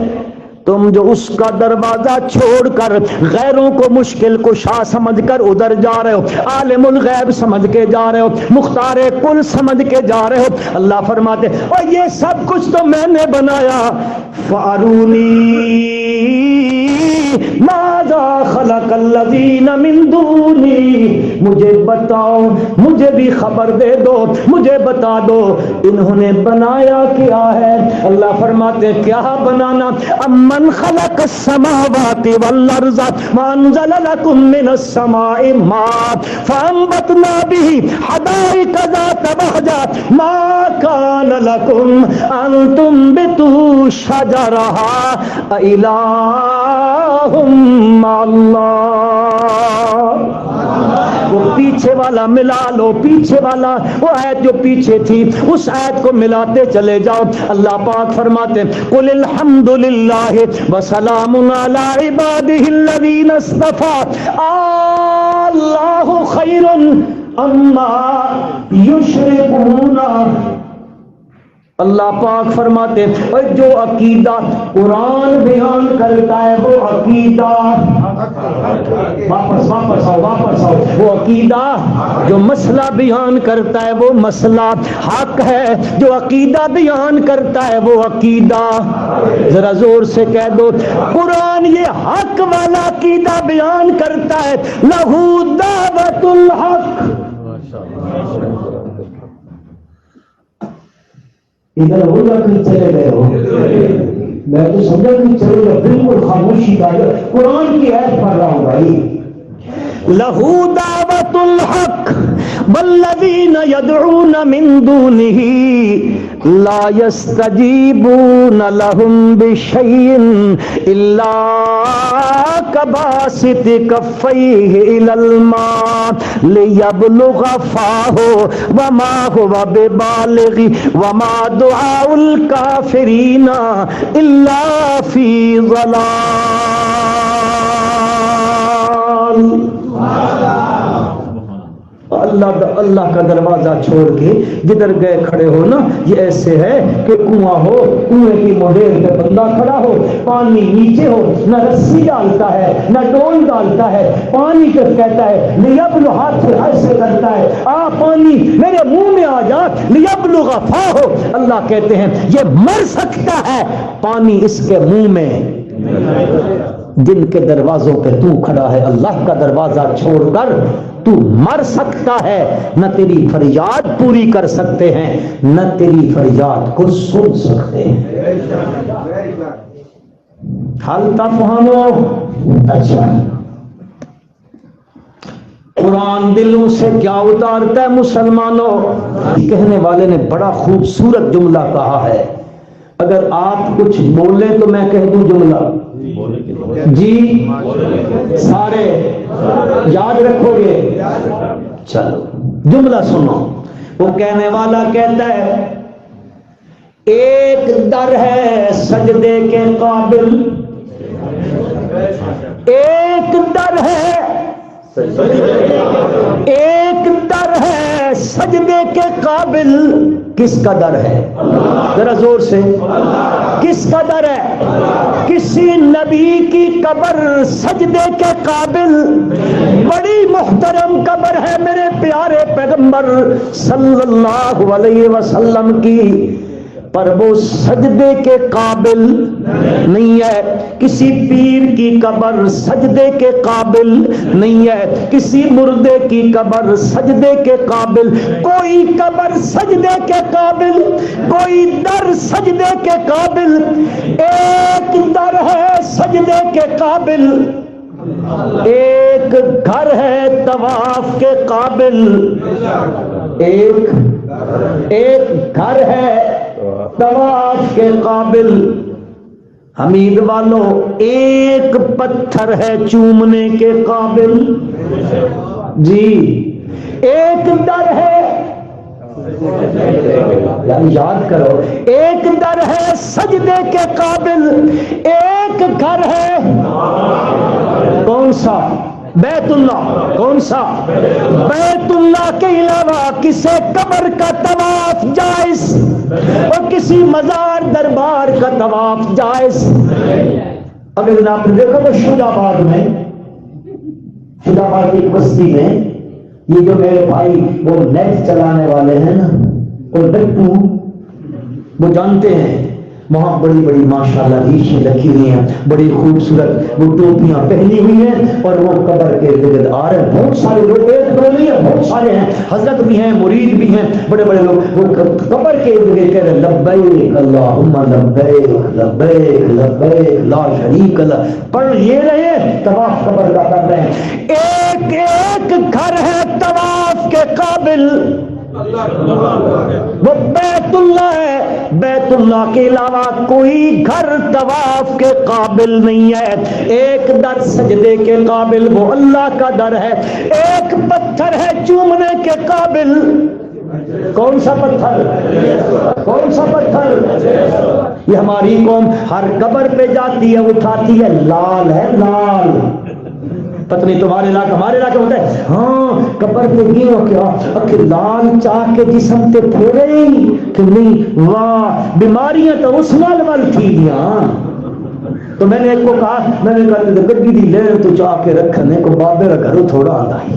تم جو اس کا دروازہ چھوڑ کر غیروں کو مشکل کشا سمجھ کر ادھر جا رہے ہو، عالم الغیب سمجھ کے جا رہے ہو، مختار کل سمجھ کے جا رہے ہو، اللہ فرماتے اور یہ سب کچھ تو میں نے بنایا۔ فارونی ماذا خلق الذین من دونی، مجھے بتاؤ، مجھے بھی خبر دے دو، مجھے بتا دو انہوں نے بنایا کیا ہے۔ اللہ فرماتے کیا بنانا، من خلق السماوات والارض وانزل لكم من السماء ماء فانبتنا به حدائق ذات بهجة ما كان لكم ان تنبتوا شجرها أإله مع الله۔ وہ پیچھے والا ملا لو، پیچھے والا وہ آیت جو پیچھے تھی اس آیت کو ملاتے چلے جاؤ۔ اللہ پاک فرماتے ہیں قل الحمد للہ وسلام علی عبادہ الذین اصطفی اللہ خیر اما یشرکون۔ اللہ پاک فرماتے ہیں اور جو عقیدہ قرآن بیان کرتا ہے وہ عقیدہ، واپس آؤ، وہ عقیدہ جو مسئلہ بیان کرتا ہے وہ مسئلہ حق ہے، جو عقیدہ بیان کرتا ہے وہ عقیدہ، ذرا زور سے کہہ دو قرآن یہ حق والا عقیدہ بیان کرتا ہے، لہو دعوت الحق۔ ادھر ہو جا کر چلے گئے ہو، میں تو سمجھا کہ چلے گئے، بالکل خاموشی کا قرآن کی آیت پڑھ رہا ہوں بھائی۔ لہو دعوت الحق والذین یدعون من دونہ لا یستجیبون لهم بشیء الا کباسط کفیہ الی الماء لیبلغ فاہ وما هو ببالغ وما دعاء الکافرین الا فی ضلال۔ اللہ کا دروازہ چھوڑ کے جدھر گئے کھڑے ہو نا، یہ ایسے ہے کہ کنواں ہو، کنویں کی موڈیر پہ بندہ کھڑا ہو، پانی نیچے ہو، نہ رسی ڈالتا ہے نہ ڈول ڈالتا ہے، پانی کو کہتا ہے لیبلغ، ہاتھ سے ایسے کرتا ہے آ پانی میرے منہ میں آ جا، لیبلغ فاہ، اللہ کہتے ہیں یہ مر سکتا ہے پانی اس کے منہ میں۔ جن کے دروازوں پہ تو کھڑا ہے اللہ کا دروازہ چھوڑ کر تو مر سکتا ہے، نہ تیری فریاد پوری کر سکتے ہیں نہ تیری فریاد کو سن سکتے ہیں۔ حل تفہمو؟ اچھا، قرآن دلوں سے کیا اتارتا ہے مسلمانوں؟ کہنے والے نے بڑا خوبصورت جملہ کہا ہے، اگر آپ کچھ بولیں تو میں کہہ دوں جملہ جی سارے یاد رکھو گے؟ چلو جملہ سنو۔ وہ کہنے والا کہتا ہے ایک در ہے سجدے کے قابل، ایک در ہے، ایک در ہے سجدے کے قابل۔ کس کا در ہے؟ ذرا زور سے، کس کا در ہے؟ کسی نبی کی قبر سجدے کے قابل، بڑی محترم قبر ہے میرے پیارے پیغمبر صلی اللہ علیہ وسلم کی، پر وہ سجدے کے قابل نہیں ہے۔ کسی پیر کی قبر سجدے کے قابل نہیں ہے، کسی مردے کی قبر سجدے کے قابل، کوئی قبر سجدے کے قابل، کوئی در سجدے کے قابل، ایک در ہے سجدے کے قابل، ایک گھر ہے طواف کے قابل، ایک گھر ہے طواف کے قابل۔ حمید والو ایک پتھر ہے چومنے کے قابل، جی ایک در ہے، یاد کرو، ایک در ہے سجدے کے قابل، ایک گھر ہے کون سا؟ بیت اللہ۔ کون سا؟ بیت اللہ کے علاوہ کسی قبر کا طواف جائز اور کسی مزار دربار کا طواف جائز۔ اگر آپ نے دیکھا تو شجاع آباد میں، شجاع آباد کی بستی میں، یہ جو میرے بھائی وہ نیٹ چلانے والے ہیں نا، اور بٹو وہ جانتے ہیں، وہاں بڑی بڑی ماشاءاللہ ریشیں رکھی ہوئی ہیں، بڑی خوبصورت وہ ٹوپیاں پہنی ہوئی ہیں، اور وہ قبر کے ارد آ رہے ہیں، بہت سارے لوگ، ایک دو نہیں ہے، بہت سارے ہیں، حضرت بھی ہیں، مرید بھی ہیں، بڑے بڑے لوگ، وہ قبر کے ارد گرد کہہ رہے لبیک اللہم لبیک لبیک لبیک لا شریک لک، پڑھ یہ رہے ہیں، طواف قبر کا کر رہے ہیں۔ ایک ایک گھر ہے طواف کے قابل، وہ بیت اللہ ہے، بیت اللہ کے علاوہ کوئی گھر طواف کے قابل نہیں ہے، ایک در سجدے کے قابل وہ اللہ کا در ہے، ایک پتھر ہے چومنے کے قابل، کون سا پتھر؟ کون سا پتھر؟ یہ ہماری قوم ہر قبر پہ جاتی ہے اٹھاتی ہے، لال ہے لال، پتہ نہیں تمہارے علاقے ہمارے علاقے ہوتا ہے ہاں قبر پہ گئی ہو کیا کہ لال چاہ کے جسم تے پھیرے ہی کہ نہیں، واہ بیماریاں تو اس نال ول تھی ہاں۔ تو میں نے ایک کو کہا، میں نے کہا گڈی دی لے تو چاہ کے رکھنے کو بابے کا گھروں تھوڑا آتا ہے،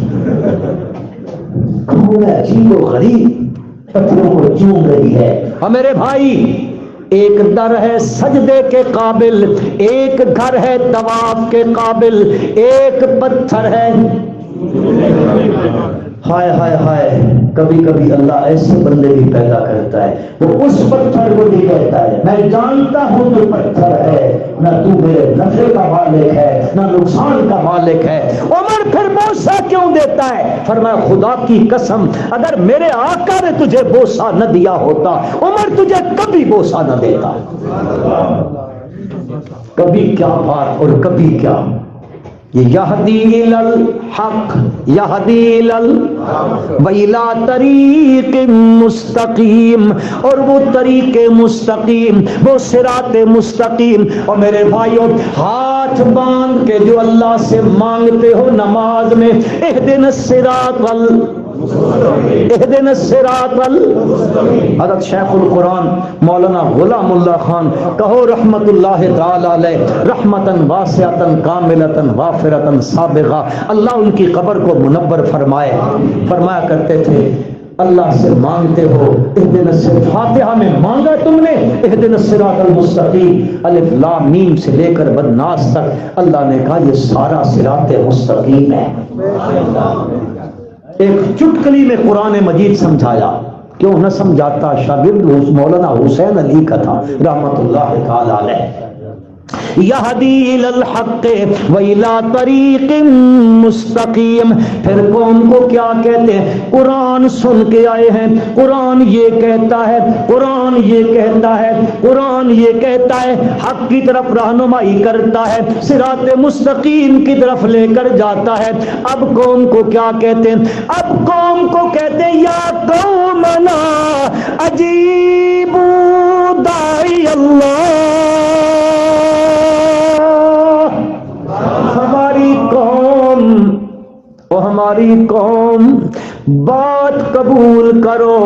کون ہے عجیب و غریب پتھروں کو چوم رہی ہے۔ اور میرے بھائی ایک در ہے سجدے کے قابل، ایک گھر ہے طواف کے قابل، ایک پتھر ہے۔ ہائے ہائے ہائے، کبھی کبھی اللہ ایسے بندے بھی پیدا کرتا ہے، وہ اس پتھر کو بھی کہتا ہے میں جانتا ہوں تو پتھر ہے، نہ تو میرے نفع کا مالک ہے نہ نقصان کا مالک ہے۔ عمر پھر بوسہ کیوں دیتا ہے؟ فرمایا خدا کی قسم اگر میرے آقا نے تجھے بوسہ نہ دیا ہوتا عمر تجھے کبھی بوسہ نہ دیتا۔ کبھی کیا بات اور کبھی کیا، یہدی الی الحق یہدی الی وَإِلَىٰ طریق مستقیم، اور وہ طریق مستقیم، وہ صراط مستقیم۔ اور میرے بھائیوں ہاتھ باندھ کے جو اللہ سے مانگتے ہو نماز میں اہدنا الصراط اہدنا الصراط حضرت شیخ القرآن مولانا غلام اللہ خان کہو رحمت اللہ تعالی علیہ رحمتاً واسعتاً کاملتاً غافرتاً سابغہ، اللہ ان کی قبر کو منور فرمائے، فرمایا کرتے تھے اللہ سے مانگتے ہو اہدنا الصراط، فاتحہ میں مانگا تم نے اہدنا الصراط المستقیم، الف لام میم سے لے کر بدناس تک اللہ نے کہا یہ سارا صراط مستقیم ہے۔ ایک چٹکلی میں قرآن مجید سمجھایا، کیوں نہ سمجھاتا، شاگرد مولانا حسین علی کا تھا رحمت اللہ تعالی علیہ۔ یہدی الی الحق وإلی طریق مستقیم، پھر قوم کو کیا کہتے ہیں؟ قرآن سن کے آئے ہیں، قرآن یہ کہتا ہے، قرآن یہ کہتا ہے، قرآن یہ کہتا ہے، حق کی طرف رہنمائی کرتا ہے، صراط مستقیم کی طرف لے کر جاتا ہے۔ اب قوم کو کیا کہتے ہیں؟ اب قوم کو کہتے ہیں یا قومنا اجیبوا داعی اللہ، ہماری قوم بات قبول کرو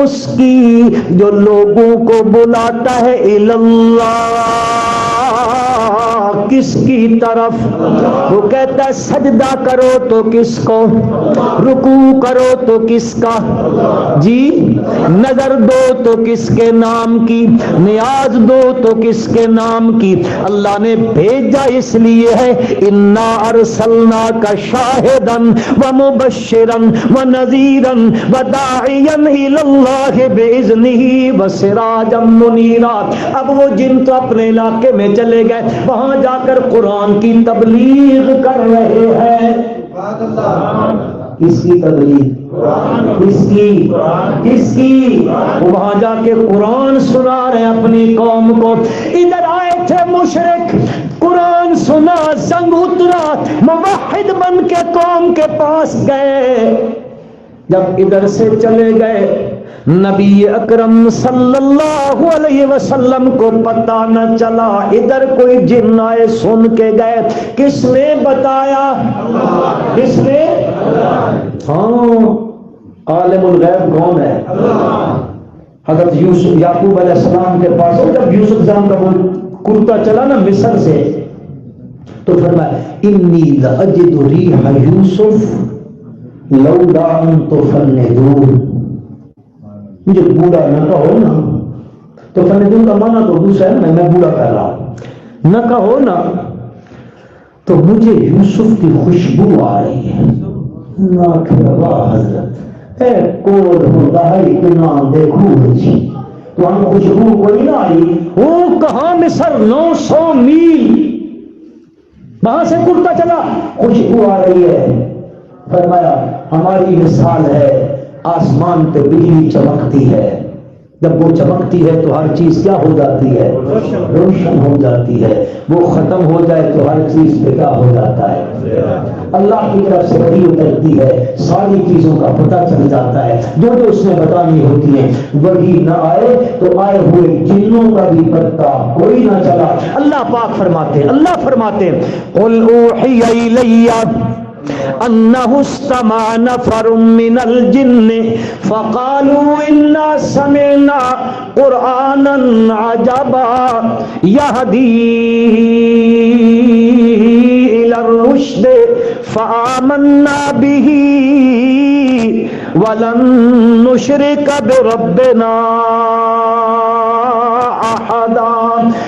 اس کی جو لوگوں کو بلاتا ہے اللہ، کس کی طرف؟ وہ کہتا ہے سجدہ کرو تو کس کو، رکوع کرو تو کس کا، جی نظر دو تو کس کے نام کی، نیاز دو تو کس کے نام کی؟ اللہ نے بھیجا اس لیے ہے انا ارسلناک شاہدا ومبشرا ونذیرا وداعیا الی اللہ باذنہ وسراجا منیرا۔ اب وہ جن تو اپنے علاقے میں چلے گئے وہاں جا کر قرآن کی تبلیغ کر رہے ہیں۔ کس کی تبلیغ؟ کس کی؟ وہاں جا کے قرآن سنا رہے اپنی قوم کو۔ ادھر آئے تھے مشرک، قرآن سنا، زنگ اترا، موحد بن کے قوم کے پاس گئے۔ جب ادھر سے چلے گئے نبی اکرم صلی اللہ علیہ وسلم کو پتہ نہ چلا، ادھر کوئی جن آئے سن کے گئے۔ کس نے بتایا؟ کس نے؟ ہاں عالم الغیب کون ہے؟ حضرت یوسف یعقوب علیہ السلام کے پاس جب یوسف جان کا وہ کرتا چلا نا مصر سے، تو فرمایا انی لاجد ریح یوسف لولا ان تفندون، مجھے بوڑھا نہ کہو نا، تو فندون کا معنی تو دوسرا ہے، میں بوڑھا کہہ رہا نہ کہو نا، تو مجھے یوسف کی خوشبو آ رہی ہے۔ نہ کہ اللہ حضرت اے کول ہوتا ہے اتنا دیکھو جی تو ہم خوشبو کوئی نہ آئی، وہ کہاں مصر 900 میل وہاں سے کرتا چلا، خوشبو آ رہی ہے۔ فرمایا ہماری مثال ہے آسمان پہ بجلی چمکتی ہے، جب وہ چمکتی ہے تو ہر چیز کیا ہو جاتی ہے؟ روشن ہو جاتی ہے۔ وہ ختم ہو جائے تو ہر چیز پہ کیا ہو جاتا ہے؟ اللہ کی طرف سے وحی اترتی ہے، ساری چیزوں کا پتہ چل جاتا ہے، جو اس نے بتانی ہوتی ہے۔ وحی نہ آئے تو آئے ہوئے جنوں کا بھی پتہ کوئی نہ چلا۔ اللہ پاک فرماتے قل اوحی الی انہ استمع نفر من الجن فقالوا انا سمعنا قرآنا عجبا یہدی الی الرشد فآمنا به ولن نشرک بربنا احدا۔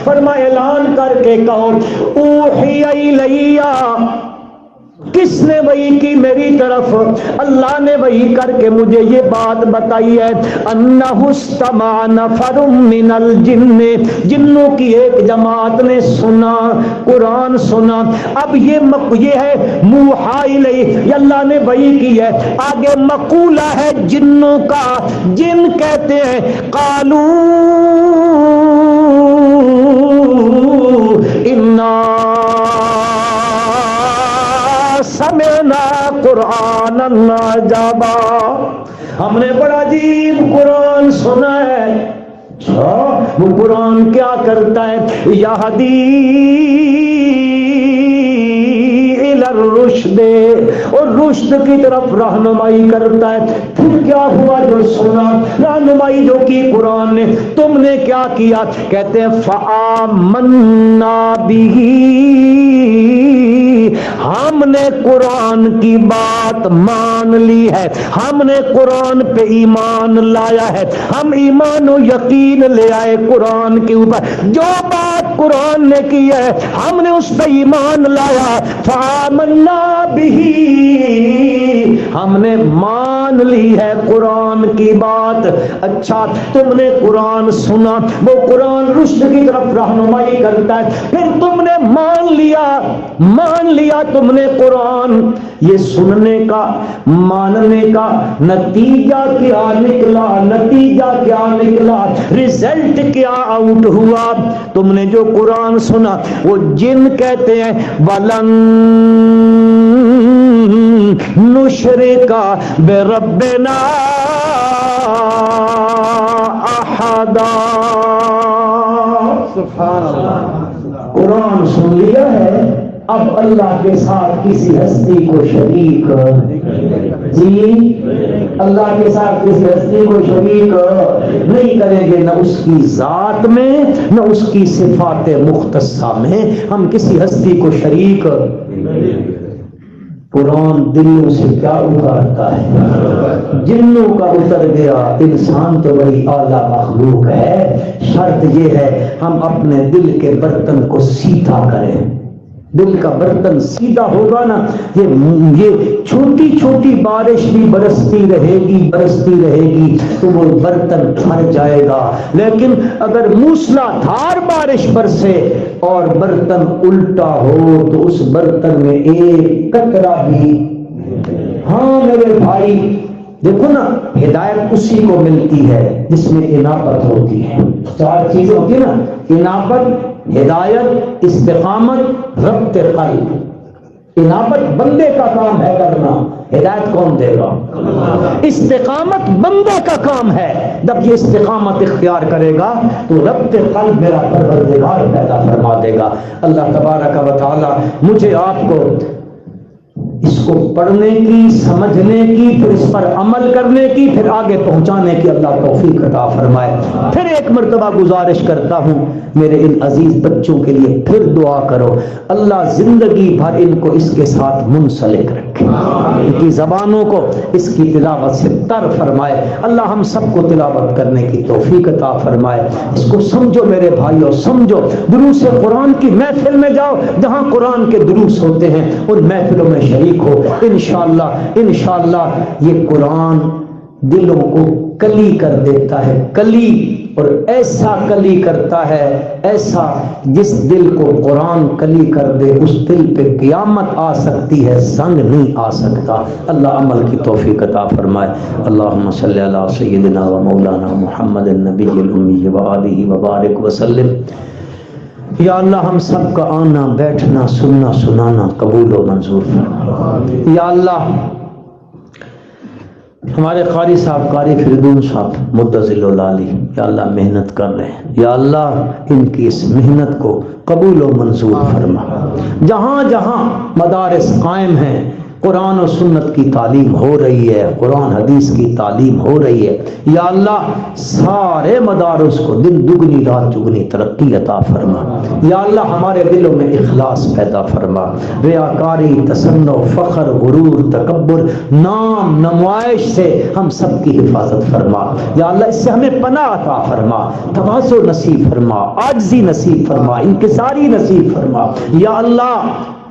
فرمایا اعلان کر کے کہو اوحی الیہ، کس نے وحی کی میری طرف؟ اللہ نے وحی کر کے مجھے یہ بات بتائی ہے، انہ استمع نفر من الجن، جنوں کی ایک جماعت نے سنا، قرآن سنا۔ اب یہ ہے موحی الیہ، یہ اللہ نے وحی کی ہے۔ آگے مقولہ ہے جنوں کا، جن کہتے ہیں قالوا انا سمعنا قرآنا عجبا، ہم نے بڑا عجیب قرآن سنا ہے۔ وہ قرآن کیا کرتا ہے؟ یہدی الی الرشد، اور رشد کی طرف رہنمائی کرتا ہے۔ پھر کیا ہوا جو سنا، رہنمائی جو کی قرآن نے، تم نے کیا کیا؟ کہتے ہیں فآمنا بہ، ہم نے قرآن کی بات مان لی ہے، ہم نے قرآن پہ ایمان لایا ہے، ہم ایمان و یقین لے آئے قرآن کے اوپر۔ جو بات قرآن نے کی ہے ہم نے اس پہ ایمان لایا، فآمنا بہ، ہم نے مان لی ہے قرآن کی بات۔ اچھا تم نے قرآن سنا، وہ قرآن رشد کی طرف رہنمائی کرتا ہے، پھر تم نے مان لیا تم نے قرآن۔ یہ سننے کا، ماننے کا نتیجہ کیا نکلا، رزلٹ کیا آؤٹ ہوا؟ تم نے جو قرآن سنا، وہ جن کہتے ہیں وَلَن نُشْرِكَ بِرَبِّنَا أَحَدًا۔ سبحان اللہ، قرآن سن لیا ہے، اب اللہ کے ساتھ کسی ہستی کو شریک، جی اللہ کے ساتھ کسی ہستی کو شریک نہیں کریں گے، نہ اس کی ذات میں نہ اس کی صفات مختصہ میں ہم کسی ہستی کو شریک۔ قرآن دلوں سے کیا اتارتا ہے؟ جنوں کا اتر گیا، انسان تو بڑی اعلیٰ مخلوق ہے۔ شرط یہ ہے ہم اپنے دل کے برتن کو سیدھا کریں۔ دل کا برتن سیدھا ہوگا نا، یہ چھوٹی چھوٹی بارش بھی برستی رہے گی تو وہ برتن بھر جائے گا۔ لیکن اگر موسلا دھار بارش برسے اور برتن الٹا ہو تو اس برتن میں ایک قطرہ بھی، ہاں میرے بھائی دیکھو نا، ہدایت اسی کو ملتی ہے جس میں انابت ہوتی ہے۔ چار چیزیں ہوتی ہیں نا، انابت، ہدایت، استقامت، ربط قلب۔ انابت بندے کا کام ہے کرنا، ہدایت کون دے گا؟ استقامت بندے کا کام ہے، جب یہ استقامت اختیار کرے گا تو ربط قلب میرا پروردگار پیدا فرما دے گا۔ اللہ تبارک و تعالی مجھے آپ کو اس کو پڑھنے کی، سمجھنے کی، پھر اس پر عمل کرنے کی، پھر آگے پہنچانے کی اللہ توفیق عطا فرمائے۔ پھر ایک مرتبہ گزارش کرتا ہوں میرے ان عزیز بچوں کے لیے، پھر دعا کرو اللہ زندگی بھر ان کو اس کے ساتھ منسلک رکھے، ان کی زبانوں کو اس کی تلاوت سے تر فرمائے۔ اللہ ہم سب کو تلاوت کرنے کی توفیق عطا فرمائے۔ اس کو سمجھو میرے بھائیو، سمجھو۔ دروس قرآن کی محفل میں جاؤ، جہاں قرآن کے دروس ہوتے ہیں ان محفلوں میں شریک ہو۔ انشاءاللہ یہ قرآن دلوں کو کلی کر دیتا ہے، کلی اور ایسا کلی کرتا ہے، ایسا جس دل کو قرآن کلی کر دے اس دل پہ قیامت آ سکتی ہے، زنگ نہیں آ سکتا۔ اللہ عمل کی توفیق عطا فرمائے۔ اللہم صلی علی سیدنا و مولانا محمد النبی الامی و آلہ وبارک وسلم۔ یا اللہ ہم سب کا آنا بیٹھنا سننا سنانا قبول و منظور فرما۔ یا اللہ ہمارے قاری صاحب قاری فردون صاحب مدظل العالی یا اللہ محنت کر رہے ہیں، یا اللہ ان کی اس محنت کو قبول و منظور فرما۔ جہاں جہاں مدارس قائم ہیں، قرآن و سنت کی تعلیم ہو رہی ہے، قرآن حدیث کی تعلیم ہو رہی ہے، یا اللہ سارے مدارس کو دن دگنی رات چگنی ترقی عطا فرما۔ یا اللہ ہمارے دلوں میں اخلاص پیدا فرما، ریاکاری، تصنع، فخر، غرور، تکبر، نام نمائش سے ہم سب کی حفاظت فرما۔ یا اللہ اس سے ہمیں پناہ عطا فرما، تواضع نصیب فرما، عاجزی نصیب فرما، انکساری نصیب فرما۔ یا اللہ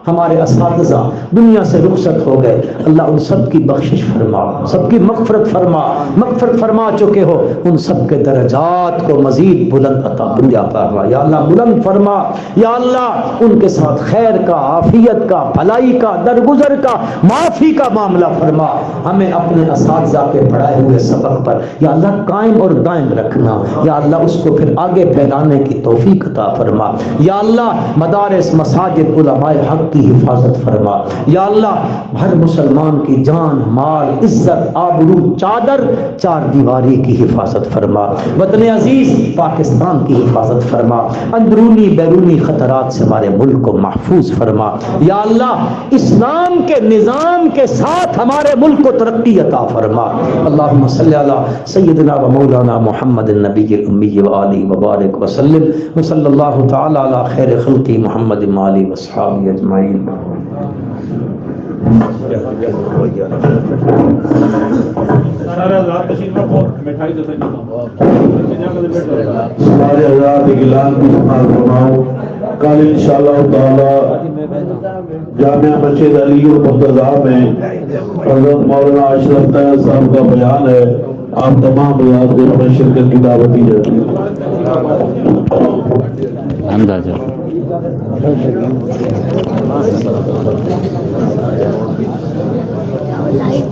ہمارے اساتذہ دنیا سے رخصت ہو گئے، اللہ ان سب کی بخشش فرما، سب کی مغفرت فرما، مغفرت فرما چکے ہو ان سب کے درجات کو مزید بلند عطا فرما۔ یا اللہ بلند فرما، یا اللہ ان کے ساتھ خیر کا، عافیت کا، بھلائی کا، درگزر کا، معافی کا معاملہ فرما۔ ہمیں اپنے اساتذہ کے پڑھائے ہوئے سبق پر یا اللہ قائم اور دائم رکھنا، یا اللہ اس کو پھر آگے پھیلانے کی توفیق عطا فرما۔ یا اللہ مدارس، مساجد، علماء حق کی حفاظت فرما۔ یا اللہ ہر مسلمان کی جان، مال، عزت، آبرو، چادر، چار دیواری کی حفاظت فرما۔ وطن عزیز پاکستان کی حفاظت فرما، اندرونی بیرونی خطرات سے ہمارے ملک کو محفوظ فرما۔ یا اللہ اسلام کے نظام کے ساتھ ہمارے ملک کو ترقی عطا فرما۔ اللہم صلی علی سیدنا و مولانا محمد النبی الامی و آلہ وبارک وسلم، وصلی اللہ تعالی علی خیر خلقی محمد و آلہ واصحابہ اجمعین۔ سارے حضرات اعلان کی سماعت فرماؤ۔ کل انشاءاللہ تعالی جامعہ مسجد علی المرتضیٰ میں حضرت مولانا اشرف طیب صاحب کا بیان ہے، آپ تمام حضرات کو اس میں شرکت کی دعوت دی جاتی ہے۔